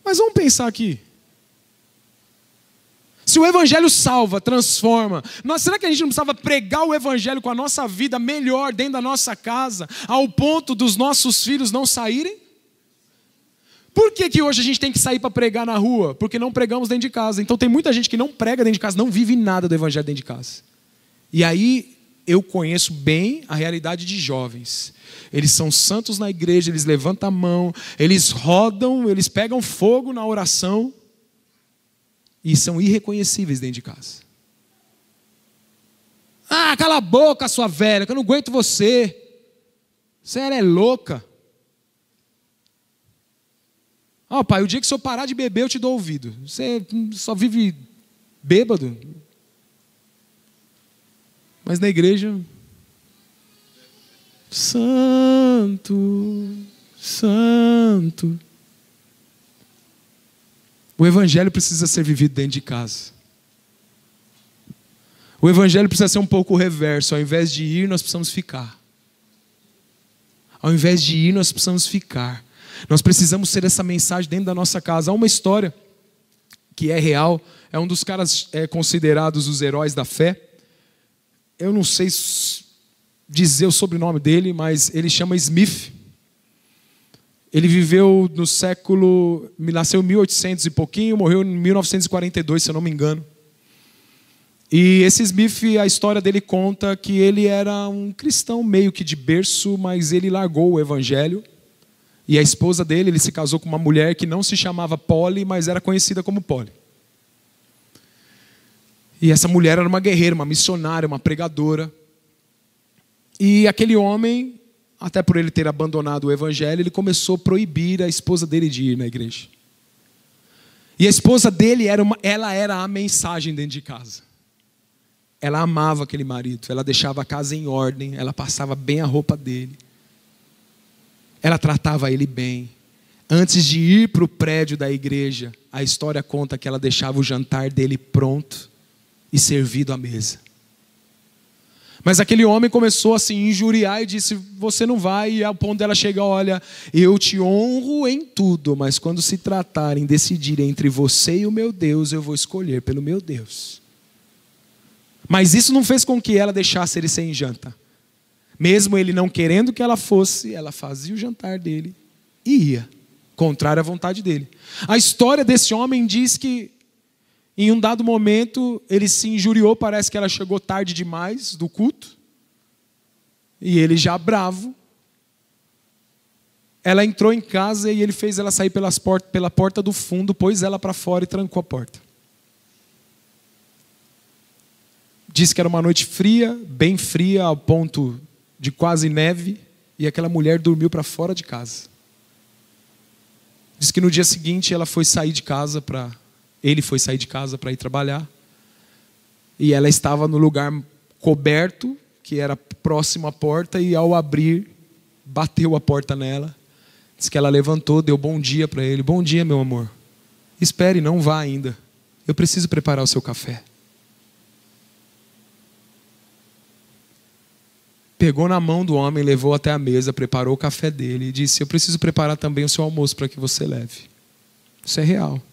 Mas vamos pensar aqui. Se o evangelho salva, transforma, será que a gente não precisava pregar o evangelho com a nossa vida melhor dentro da nossa casa, ao ponto dos nossos filhos não saírem? Por que hoje a gente tem que sair para pregar na rua? Porque não pregamos dentro de casa. Então tem muita gente que não prega dentro de casa, não vive nada do evangelho dentro de casa. E aí eu conheço bem a realidade de jovens. Eles são santos na igreja, eles levantam a mão, eles rodam, eles pegam fogo na oração e são irreconhecíveis dentro de casa. Ah, cala a boca, sua velha, que eu não aguento você. Você é louca. Ó, pai, o dia que o senhor parar de beber, eu te dou ouvido. Você só vive bêbado. Mas na igreja, santo, santo. O evangelho precisa ser vivido dentro de casa. O evangelho precisa ser um pouco o reverso. Ao invés de ir, nós precisamos ficar. Ao invés de ir, nós precisamos ficar. Nós precisamos ser essa mensagem dentro da nossa casa. Há uma história que é real. É um dos caras considerados os heróis da fé. Eu não sei dizer o sobrenome dele, mas ele chama Smith. Ele viveu no século... Nasceu em 1800 e pouquinho, morreu em 1942, se eu não me engano. E esse Smith, a história dele conta que ele era um cristão meio que de berço, mas ele largou o evangelho. E a esposa dele, ele se casou com uma mulher que não se chamava Polly, mas era conhecida como Polly. E essa mulher era uma guerreira, uma missionária, uma pregadora. E aquele homem, até por ele ter abandonado o evangelho, ele começou a proibir a esposa dele de ir na igreja. E a esposa dele ela era a mensagem dentro de casa. Ela amava aquele marido, ela deixava a casa em ordem, ela passava bem a roupa dele. Ela tratava ele bem. Antes de ir para o prédio da igreja, a história conta que ela deixava o jantar dele pronto e servido à mesa. Mas aquele homem começou a se injuriar e disse: você não vai. E ao ponto dela chegar: olha, eu te honro em tudo, mas quando se tratar em decidir entre você e o meu Deus, eu vou escolher pelo meu Deus. Mas isso não fez com que ela deixasse ele sem janta. Mesmo ele não querendo que ela fosse, ela fazia o jantar dele e ia, contrário à vontade dele. A história desse homem diz que em um dado momento ele se injuriou, parece que ela chegou tarde demais do culto. E ele já bravo. Ela entrou em casa e ele fez ela sair pela porta do fundo, pôs ela para fora e trancou a porta. Disse que era uma noite fria, bem fria, ao ponto de quase neve, e aquela mulher dormiu para fora de casa. Diz que no dia seguinte ele foi sair de casa para ir trabalhar, e ela estava no lugar coberto, que era próximo à porta, e ao abrir, bateu a porta nela. Diz que ela levantou, deu bom dia para ele. Bom dia, meu amor. Espere, não vá ainda. Eu preciso preparar o seu café. Pegou na mão do homem, levou até a mesa, preparou o café dele e disse: eu preciso preparar também o seu almoço para que você leve. Isso é real.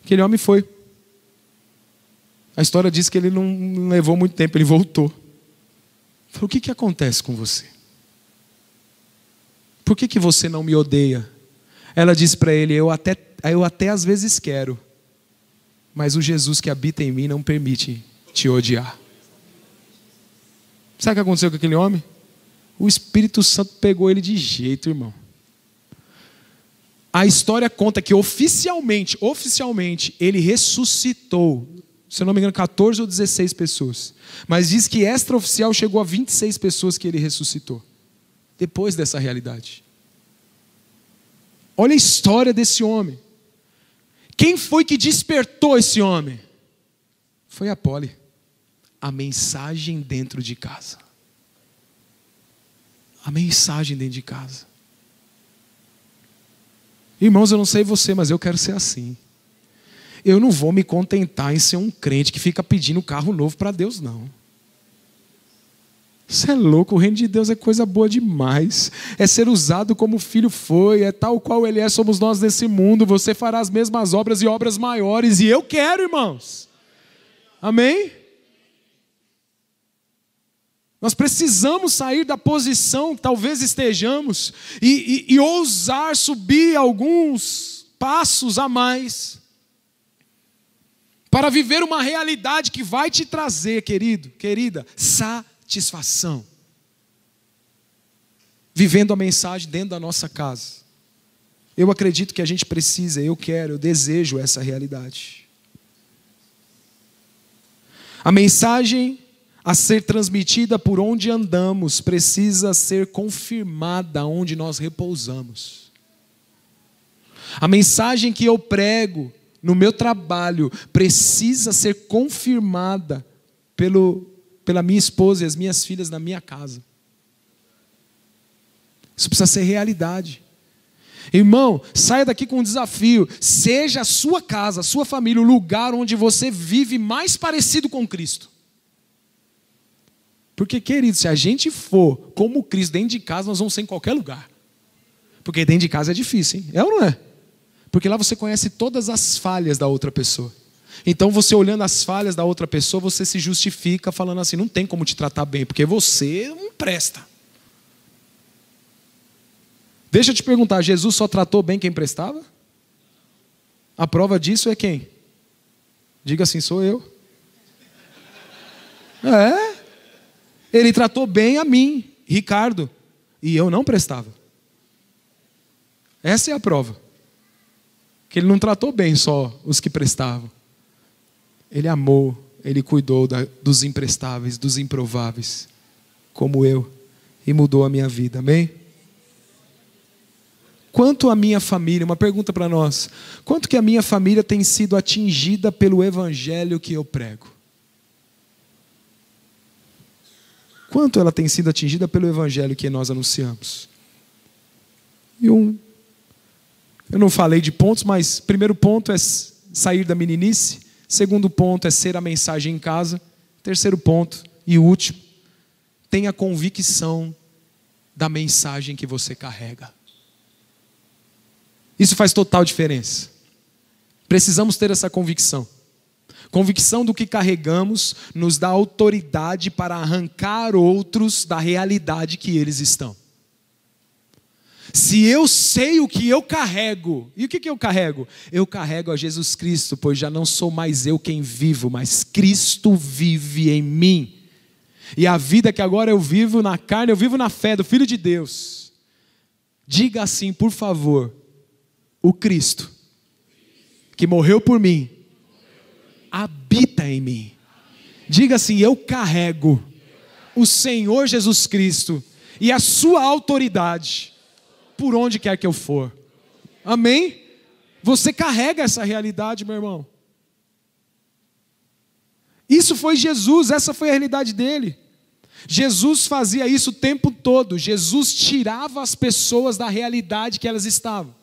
Aquele homem foi. A história diz que ele não levou muito tempo, ele voltou. Falou: o que acontece com você? Por que você não me odeia? Ela disse para ele: eu até às vezes quero, mas o Jesus que habita em mim não permite te odiar. Sabe o que aconteceu com aquele homem? O Espírito Santo pegou ele de jeito, irmão. A história conta que oficialmente, ele ressuscitou, se eu não me engano, 14 ou 16 pessoas. Mas diz que extraoficial chegou a 26 pessoas que ele ressuscitou. Depois dessa realidade. Olha a história desse homem. Quem foi que despertou esse homem? Foi a Polly. A mensagem dentro de casa. A mensagem dentro de casa. Irmãos, eu não sei você, mas eu quero ser assim. Eu não vou me contentar em ser um crente que fica pedindo carro novo para Deus, não. Você é louco, o reino de Deus é coisa boa demais. É ser usado como o filho foi, é tal qual ele é, somos nós nesse mundo. Você fará as mesmas obras e obras maiores. E eu quero, irmãos. Amém? Nós precisamos sair da posição que talvez estejamos e ousar subir alguns passos a mais para viver uma realidade que vai te trazer, querido, querida, satisfação. Vivendo a mensagem dentro da nossa casa. Eu acredito que a gente precisa, eu quero, eu desejo essa realidade. A mensagem a ser transmitida por onde andamos precisa ser confirmada onde nós repousamos. A mensagem que eu prego no meu trabalho precisa ser confirmada pela minha esposa e as minhas filhas na minha casa. Isso precisa ser realidade. Irmão, saia daqui com um desafio. Seja a sua casa, a sua família, o lugar onde você vive mais parecido com Cristo. Porque, querido, se a gente for como Cristo dentro de casa, nós vamos ser em qualquer lugar. Porque dentro de casa é difícil, hein? É ou não é? Porque lá você conhece todas as falhas da outra pessoa. Então você olhando as falhas da outra pessoa, você se justifica falando assim, não tem como te tratar bem, porque você não presta. Deixa eu te perguntar, Jesus só tratou bem quem prestava? A prova disso é quem? Diga assim, sou eu. Ele tratou bem a mim, Ricardo, e eu não prestava. Essa é a prova. Que ele não tratou bem só os que prestavam. Ele amou, ele cuidou dos imprestáveis, dos improváveis, como eu, e mudou a minha vida, amém? Quanto a minha família, uma pergunta para nós, quanto que a minha família tem sido atingida pelo evangelho que eu prego? Quanto ela tem sido atingida pelo evangelho que nós anunciamos? Eu não falei de pontos, mas primeiro ponto é sair da meninice. Segundo ponto é ser a mensagem em casa. Terceiro ponto e último, tenha convicção da mensagem que você carrega. Isso faz total diferença. Precisamos ter essa convicção. Convicção do que carregamos nos dá autoridade para arrancar outros da realidade que eles estão. Se eu sei o que eu carrego, e o que eu carrego? Eu carrego a Jesus Cristo, pois já não sou mais eu quem vivo, mas Cristo vive em mim. E a vida que agora eu vivo na carne, eu vivo na fé do Filho de Deus. Diga assim, por favor, o Cristo, que morreu por mim, habita em mim. Diga assim, eu carrego o Senhor Jesus Cristo e a sua autoridade por onde quer que eu for. Amém? Você carrega essa realidade, meu irmão. Isso foi Jesus, essa foi a realidade dele. Jesus fazia isso o tempo todo. Jesus tirava as pessoas da realidade que elas estavam.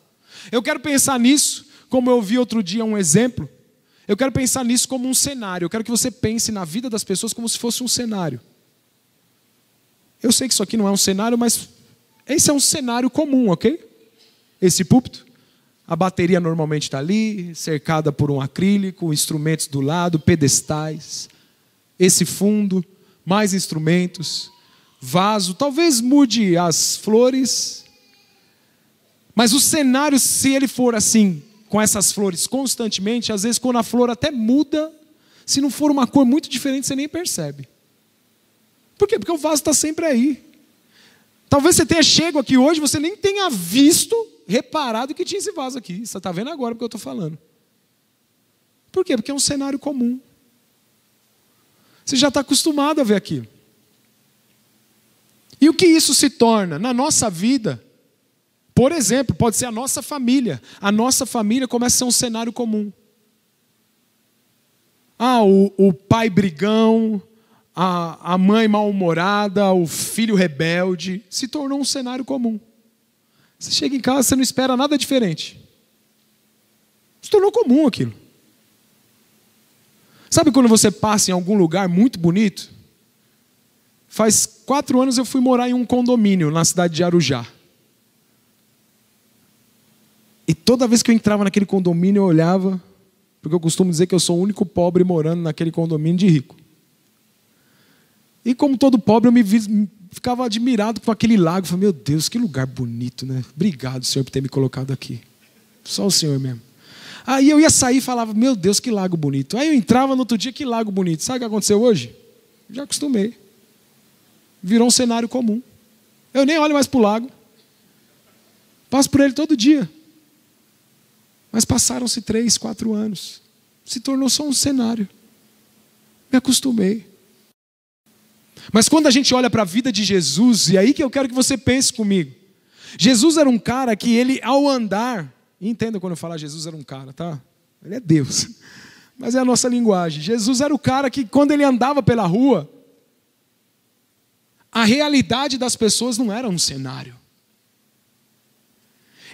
Eu quero pensar nisso, como eu vi outro dia um exemplo. Eu quero pensar nisso como um cenário. Eu quero que você pense na vida das pessoas como se fosse um cenário. Eu sei que isso aqui não é um cenário, mas esse é um cenário comum, ok? Esse púlpito, a bateria normalmente está ali, cercada por um acrílico, instrumentos do lado, pedestais. Esse fundo, mais instrumentos, vaso, talvez mude as flores. Mas o cenário, se ele for assim, com essas flores constantemente, às vezes quando a flor até muda, se não for uma cor muito diferente, você nem percebe. Por quê? Porque o vaso está sempre aí. Talvez você tenha chego aqui hoje, você nem tenha visto, reparado que tinha esse vaso aqui. Você está vendo agora porque eu estou falando. Por quê? Porque é um cenário comum. Você já está acostumado a ver aquilo. E o que isso se torna na nossa vida? Por exemplo, pode ser a nossa família. A nossa família começa a ser um cenário comum. O pai brigão, a mãe mal-humorada, o filho rebelde, se tornou um cenário comum. Você chega em casa, você não espera nada diferente. Se tornou comum aquilo. Sabe quando você passa em algum lugar muito bonito? Faz 4 anos eu fui morar em um condomínio na cidade de Arujá. E toda vez que eu entrava naquele condomínio eu olhava, porque eu costumo dizer que eu sou o único pobre morando naquele condomínio de rico. E como todo pobre eu ficava admirado com aquele lago. Falei, meu Deus, que lugar bonito, né? Obrigado, Senhor, por ter me colocado aqui. Só o Senhor mesmo. Aí eu ia sair e falava, meu Deus, que lago bonito. Aí eu entrava no outro dia, que lago bonito. Sabe o que aconteceu hoje? Já acostumei. Virou um cenário comum. Eu nem olho mais para o lago. Passo por ele todo dia. Mas passaram-se 3, 4 anos. Se tornou só um cenário. Me acostumei. Mas quando a gente olha para a vida de Jesus, e aí que eu quero que você pense comigo. Jesus era um cara que ele, ao andar, entenda quando eu falar Jesus era um cara, tá? Ele é Deus. Mas é a nossa linguagem. Jesus era o cara que quando ele andava pela rua, a realidade das pessoas não era um cenário.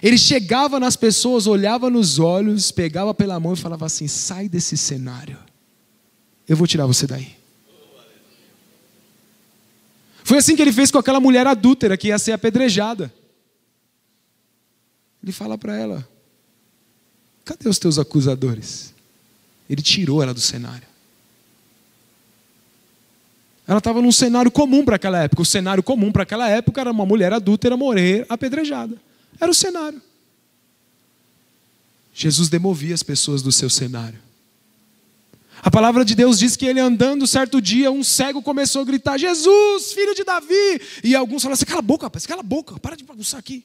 Ele chegava nas pessoas, olhava nos olhos, pegava pela mão e falava assim, sai desse cenário. Eu vou tirar você daí. Foi assim que ele fez com aquela mulher adúltera que ia ser apedrejada. Ele fala para ela, cadê os teus acusadores? Ele tirou ela do cenário. Ela estava num cenário comum para aquela época. O cenário comum para aquela época era uma mulher adúltera morrer apedrejada. Era o cenário. Jesus demovia as pessoas do seu cenário. A palavra de Deus diz que ele andando certo dia, um cego começou a gritar, Jesus, filho de Davi. E alguns falaram assim, cala a boca, rapaz, cala a boca, para de bagunçar aqui.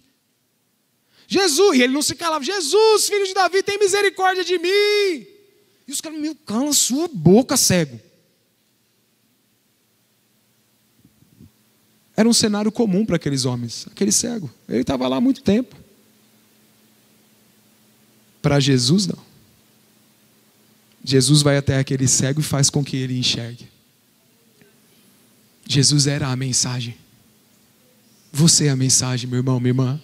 Jesus, e ele não se calava, Jesus, filho de Davi, tem misericórdia de mim. E os caras, meu, cala a sua boca, cego. Era um cenário comum para aqueles homens, aquele cego. Ele estava lá há muito tempo. Para Jesus, não. Jesus vai até aquele cego e faz com que ele enxergue. Jesus era a mensagem. Você é a mensagem, meu irmão, minha irmã.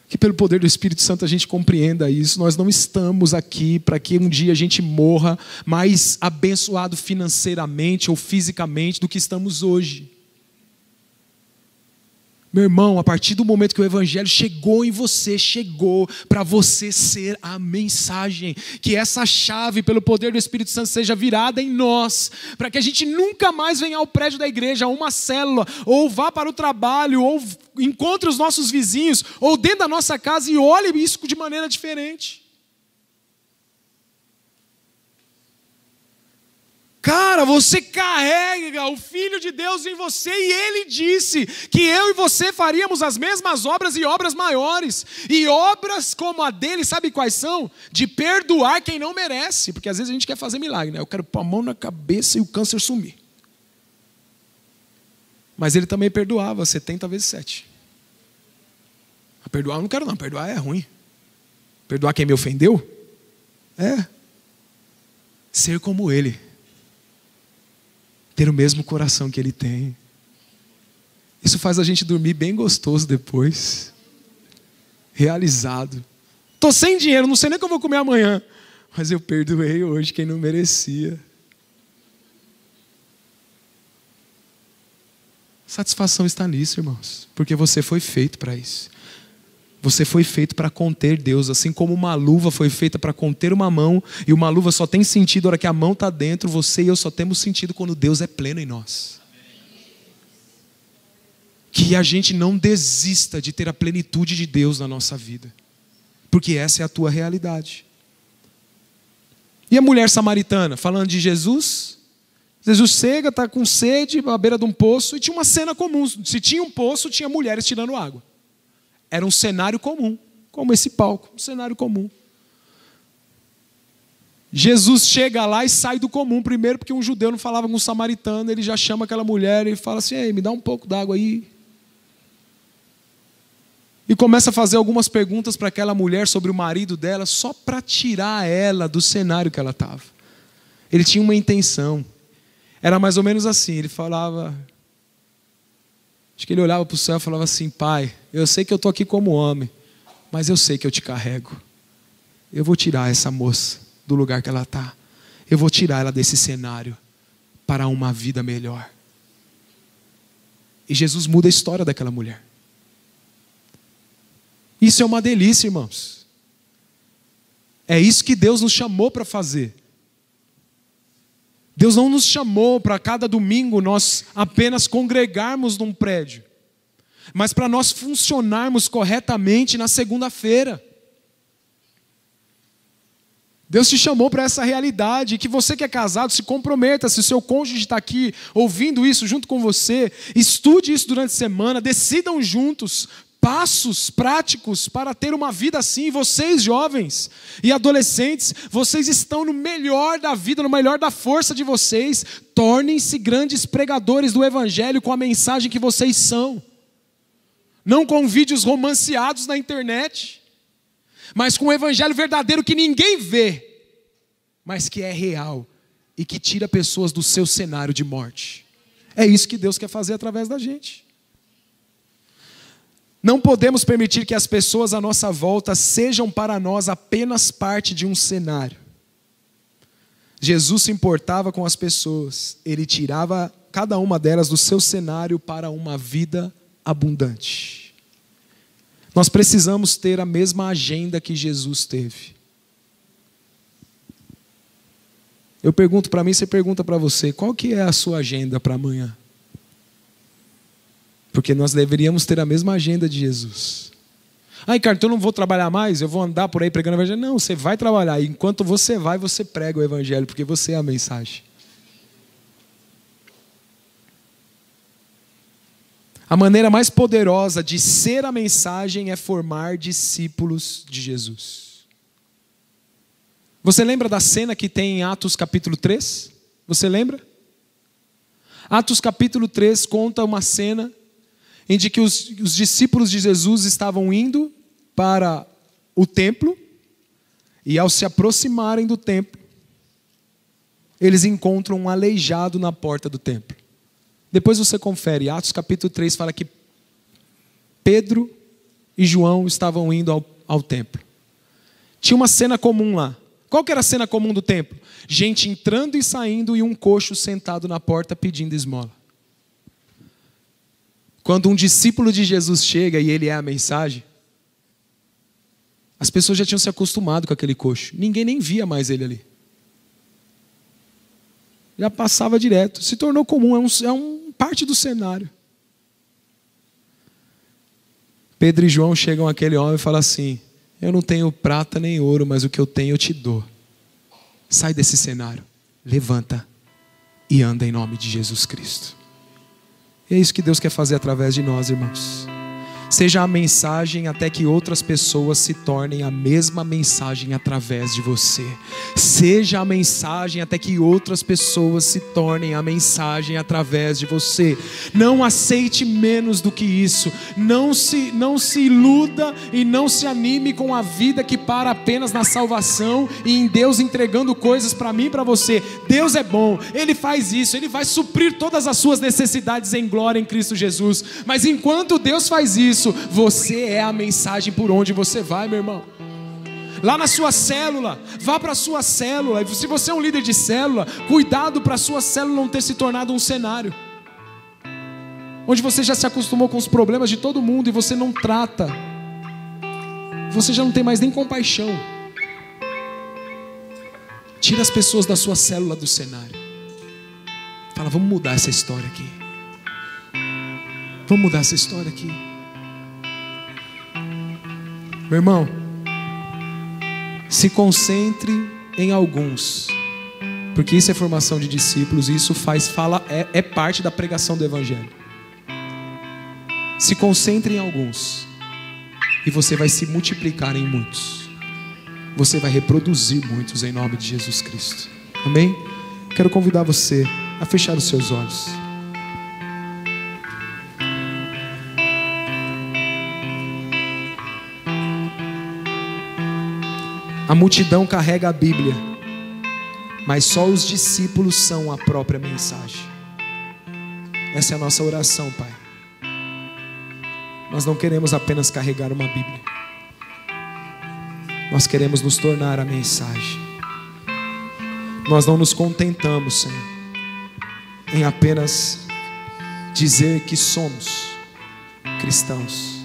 Que pelo poder do Espírito Santo a gente compreenda isso. Nós não estamos aqui para que um dia a gente morra mais abençoado financeiramente ou fisicamente do que estamos hoje. Meu irmão, a partir do momento que o Evangelho chegou em você, chegou para você ser a mensagem. Que essa chave, pelo poder do Espírito Santo, seja virada em nós. Para que a gente nunca mais venha ao prédio da igreja, a uma célula, ou vá para o trabalho, ou encontre os nossos vizinhos, ou dentro da nossa casa e olhe isso de maneira diferente. Cara, você carrega o Filho de Deus em você e Ele disse que eu e você faríamos as mesmas obras e obras maiores. E obras como a dele, sabe quais são? De perdoar quem não merece. Porque às vezes a gente quer fazer milagre, né? Eu quero pôr a mão na cabeça e o câncer sumir. Mas Ele também perdoava 70 vezes 7. A perdoar eu não quero não, perdoar é ruim. Perdoar quem me ofendeu? É. Ser como Ele. Ter o mesmo coração que Ele tem. Isso faz a gente dormir bem gostoso depois. Realizado. Estou sem dinheiro, não sei nem o que eu vou comer amanhã. Mas eu perdoei hoje quem não merecia. Satisfação está nisso, irmãos. Porque você foi feito para isso. Você foi feito para conter Deus, assim como uma luva foi feita para conter uma mão, e uma luva só tem sentido na hora que a mão está dentro, você e eu só temos sentido quando Deus é pleno em nós. Que a gente não desista de ter a plenitude de Deus na nossa vida, porque essa é a tua realidade. E a mulher samaritana, falando de Jesus, Jesus chega, está com sede, à beira de um poço, e tinha uma cena comum, se tinha um poço, tinha mulheres tirando água. Era um cenário comum, como esse palco, um cenário comum. Jesus chega lá e sai do comum, primeiro porque um judeu não falava com um samaritano, ele já chama aquela mulher e fala assim, ei, me dá um pouco d'água aí. E começa a fazer algumas perguntas para aquela mulher sobre o marido dela, só para tirar ela do cenário que ela estava. Ele tinha uma intenção, era mais ou menos assim, ele falava... Acho que ele olhava para o céu e falava assim, Pai, eu sei que eu estou aqui como homem, mas eu sei que eu te carrego. Eu vou tirar essa moça do lugar que ela está. Eu vou tirar ela desse cenário para uma vida melhor. E Jesus muda a história daquela mulher. Isso é uma delícia, irmãos. É isso que Deus nos chamou para fazer. Deus não nos chamou para cada domingo nós apenas congregarmos num prédio, mas para nós funcionarmos corretamente na segunda-feira. Deus te chamou para essa realidade, que você que é casado se comprometa, se o seu cônjuge está aqui ouvindo isso junto com você, estude isso durante a semana, decidam juntos passos práticos para ter uma vida assim. Vocês jovens e adolescentes, vocês estão no melhor da vida, no melhor da força de vocês, tornem-se grandes pregadores do evangelho com a mensagem que vocês são, não com vídeos romanceados na internet, mas com o evangelho verdadeiro que ninguém vê, mas que é real e que tira pessoas do seu cenário de morte. É isso que Deus quer fazer através da gente. Não podemos permitir que as pessoas à nossa volta sejam para nós apenas parte de um cenário. Jesus se importava com as pessoas, ele tirava cada uma delas do seu cenário para uma vida abundante. Nós precisamos ter a mesma agenda que Jesus teve. Eu pergunto para mim, você pergunta para você, qual que é a sua agenda para amanhã? Porque nós deveríamos ter a mesma agenda de Jesus. Ricardo, então eu não vou trabalhar mais? Eu vou andar por aí pregando o evangelho? Não, você vai trabalhar. E enquanto você vai, você prega o evangelho, porque você é a mensagem. A maneira mais poderosa de ser a mensagem é formar discípulos de Jesus. Você lembra da cena que tem em Atos capítulo 3? Você lembra? Atos capítulo 3 conta uma cena em que os discípulos de Jesus estavam indo para o templo, e ao se aproximarem do templo, eles encontram um aleijado na porta do templo. Depois você confere, Atos capítulo 3 fala que Pedro e João estavam indo ao templo. Tinha uma cena comum lá. Qual que era a cena comum do templo? Gente entrando e saindo e um coxo sentado na porta pedindo esmola. Quando um discípulo de Jesus chega e ele é a mensagem, as pessoas já tinham se acostumado com aquele coxo. Ninguém nem via mais ele ali. Já passava direto. Se tornou comum, é um parte do cenário. Pedro e João chegam àquele homem e falam assim: eu não tenho prata nem ouro, mas o que eu tenho eu te dou. Sai desse cenário, levanta e anda em nome de Jesus Cristo. E é isso que Deus quer fazer através de nós, irmãos. Seja a mensagem até que outras pessoas se tornem a mesma mensagem através de você. Seja a mensagem até que outras pessoas se tornem a mensagem através de você. Não aceite menos do que isso. Não se iluda e não se anime com a vida que para apenas na salvação e em Deus entregando coisas para mim e para você. Deus é bom, Ele faz isso, Ele vai suprir todas as suas necessidades em glória em Cristo Jesus. Mas enquanto Deus faz isso, você é a mensagem por onde você vai, meu irmão. Lá na sua célula, vá para a sua célula. Se você é um líder de célula, cuidado para a sua célula não ter se tornado um cenário onde você já se acostumou com os problemas de todo mundo e você não trata. Você já não tem mais nem compaixão. Tira as pessoas da sua célula do cenário. Fala, vamos mudar essa história aqui. Vamos mudar essa história aqui. Meu irmão, se concentre em alguns, porque isso é formação de discípulos e isso é parte da pregação do evangelho. Se concentre em alguns e você vai se multiplicar em muitos. Você vai reproduzir muitos em nome de Jesus Cristo. Amém? Quero convidar você a fechar os seus olhos. A multidão carrega a Bíblia, mas só os discípulos são a própria mensagem. Essa é a nossa oração, Pai. Nós não queremos apenas carregar uma Bíblia. Nós queremos nos tornar a mensagem. Nós não nos contentamos, Senhor, em apenas dizer que somos cristãos,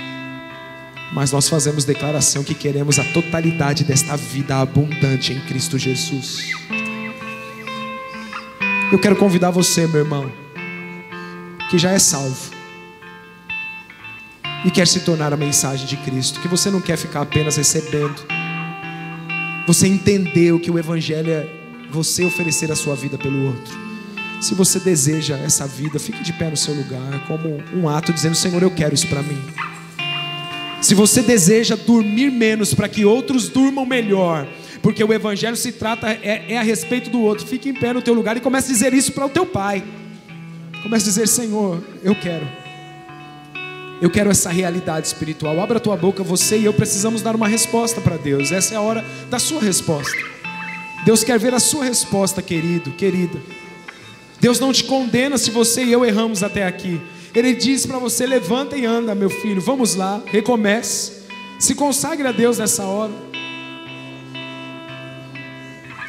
mas nós fazemos declaração que queremos a totalidade desta vida abundante em Cristo Jesus. Eu quero convidar você, meu irmão, que já é salvo e quer se tornar a mensagem de Cristo, que você não quer ficar apenas recebendo, você entendeu que o Evangelho é você oferecer a sua vida pelo outro. Se você deseja essa vida, fique de pé no seu lugar, como um ato dizendo: Senhor, eu quero isso para mim. Se você deseja dormir menos para que outros durmam melhor, porque o Evangelho se trata, é a respeito do outro, fique em pé no teu lugar e comece a dizer isso para o teu pai. Comece a dizer: Senhor, eu quero essa realidade espiritual. Abra a tua boca, você e eu precisamos dar uma resposta para Deus. Essa é a hora da sua resposta. Deus quer ver a sua resposta, querido, querida. Deus não te condena se você e eu erramos até aqui. Ele diz para você: levanta e anda, meu filho, vamos lá, recomece. Se consagre a Deus nessa hora.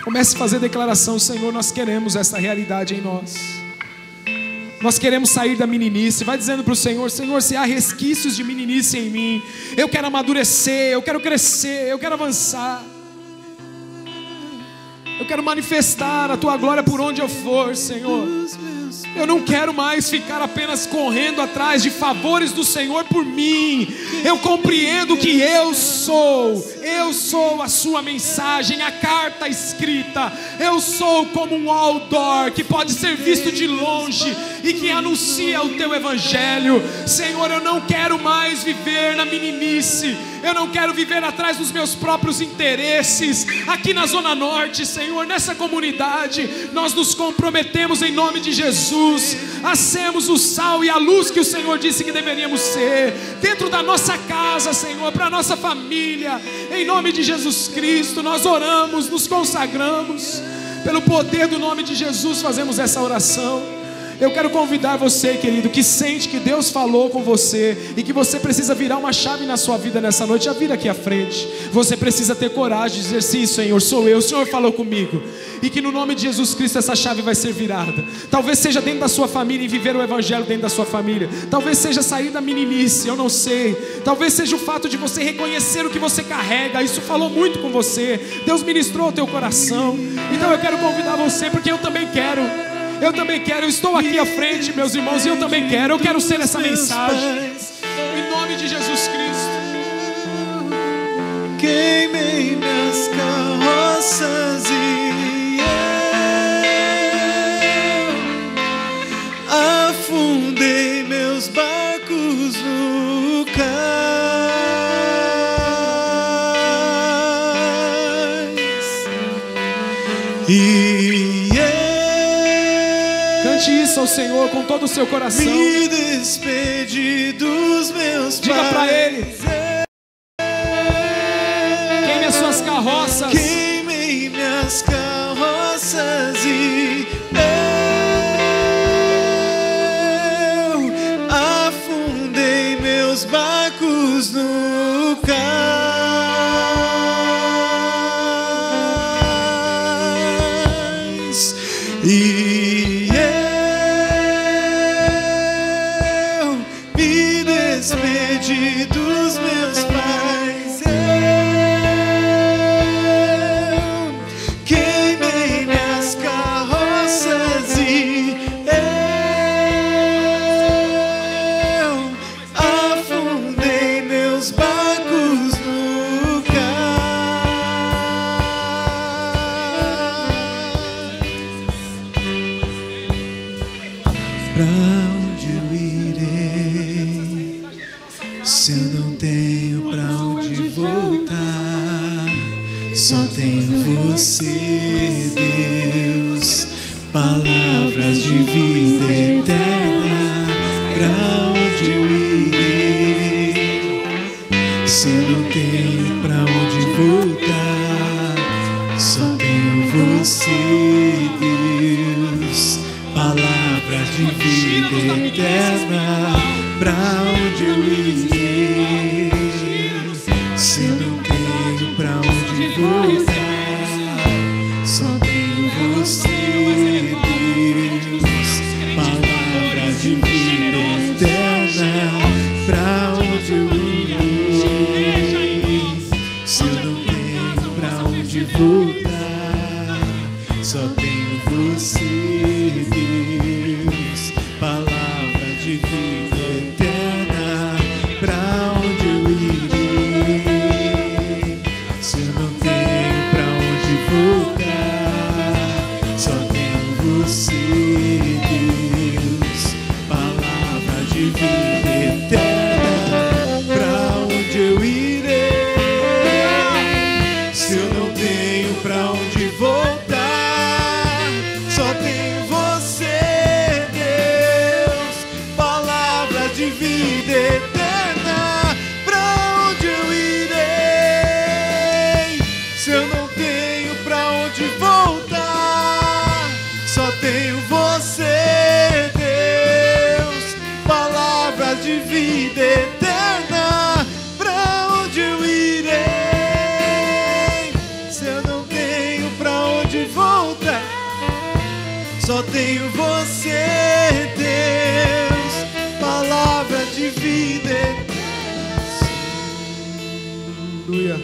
Comece a fazer declaração: Senhor, nós queremos essa realidade em nós. Nós queremos sair da meninice. Vai dizendo para o Senhor: Senhor, se há resquícios de meninice em mim, eu quero amadurecer, eu quero crescer, eu quero avançar. Eu quero manifestar a tua glória por onde eu for, Senhor. Eu não quero mais ficar apenas correndo atrás de favores do Senhor por mim. Eu compreendo que eu sou a sua mensagem, a carta escrita. Eu sou como um outdoor que pode ser visto de longe e que anuncia o teu evangelho. Senhor, eu não quero mais viver na meninice. Eu não quero viver atrás dos meus próprios interesses. Aqui na Zona Norte, Senhor, nessa comunidade, nós nos comprometemos em nome de Jesus a sermos o sal e a luz que o Senhor disse que deveríamos ser, dentro da nossa casa, Senhor, para a nossa família. Em nome de Jesus Cristo, nós oramos, nos consagramos. Pelo poder do nome de Jesus fazemos essa oração. Eu quero convidar você, querido, que sente que Deus falou com você e que você precisa virar uma chave na sua vida nessa noite, a vir aqui à frente. Você precisa ter coragem de dizer: sim, Senhor, sou eu, o Senhor falou comigo. E que no nome de Jesus Cristo essa chave vai ser virada. Talvez seja dentro da sua família e viver o evangelho dentro da sua família. Talvez seja sair da meninice, eu não sei. Talvez seja o fato de você reconhecer o que você carrega. Isso falou muito com você. Deus ministrou o teu coração. Então eu quero convidar você, porque eu também quero. Eu estou aqui à frente, meus irmãos, e eu também quero. Eu quero ser essa mensagem. Em nome de Jesus Cristo. Queimei minhas carroças e eu afundei meus barcos no cais. Cante isso ao Senhor com todo o seu coração. Me despedi dos meus Diga pais. para Ele: queime as suas carroças. Queimei minhas carroças e eu afundei meus barcos no cais. E eu me despedi dos meus pais. Eu queimei minhas carroças e eu afundei meus barcos no cais. Pra onde eu irei, se eu não tenho pra onde voltar? Só tenho você, Deus, palavras de vida eterna. Pra onde eu irei, se eu não tenho pra onde voltar? Só tenho você, Deus, palavras de vida eterna. Pra onde eu irei, se eu não tenho pra onde voltar? Só tenho você, Deus, palavras de vida Só tenho você, Deus, palavra de vida eterna. Pra onde eu irei, se eu não tenho pra onde voltar? Só tenho você, Deus, palavra de vida eterna. Pra onde eu irei, se eu não tenho pra onde voltar? Só tenho você, Deus, palavra de vida eterna. Pra onde eu irei, se eu não tenho pra onde voltar? Só tenho você, Deus, palavra de vida eterna. Pra onde eu irei, se eu não tenho pra onde voltar? Só tenho você, Deus, palavra de vida eterna. Aleluia.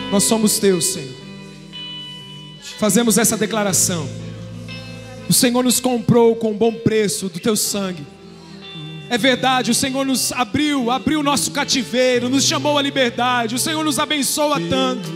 Nós somos teus, Senhor. Fazemos essa declaração. O Senhor nos comprou com bom preço do teu sangue. É verdade, o Senhor nos abriu o nosso cativeiro, nos chamou à liberdade. O Senhor nos abençoa tanto.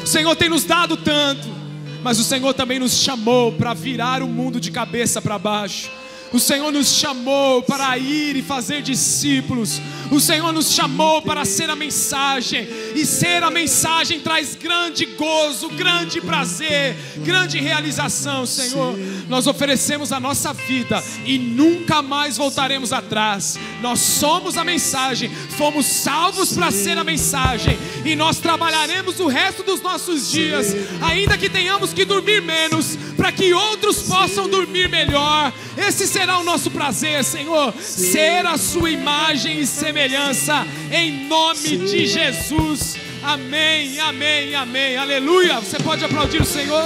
O Senhor tem nos dado tanto. Mas o Senhor também nos chamou para virar o mundo de cabeça para baixo. O Senhor nos chamou para ir e fazer discípulos. O Senhor nos chamou para ser a mensagem. E ser a mensagem traz grande gozo, grande prazer, grande realização, Senhor. Nós oferecemos a nossa vida e nunca mais voltaremos atrás. Nós somos a mensagem, fomos salvos para ser a mensagem. E nós trabalharemos o resto dos nossos dias, ainda que tenhamos que dormir menos, para que outros possam dormir melhor. Esse será o nosso prazer, Senhor, ser a sua imagem e semelhança, em nome de Jesus. Amém, amém, amém, aleluia. Você pode aplaudir o Senhor?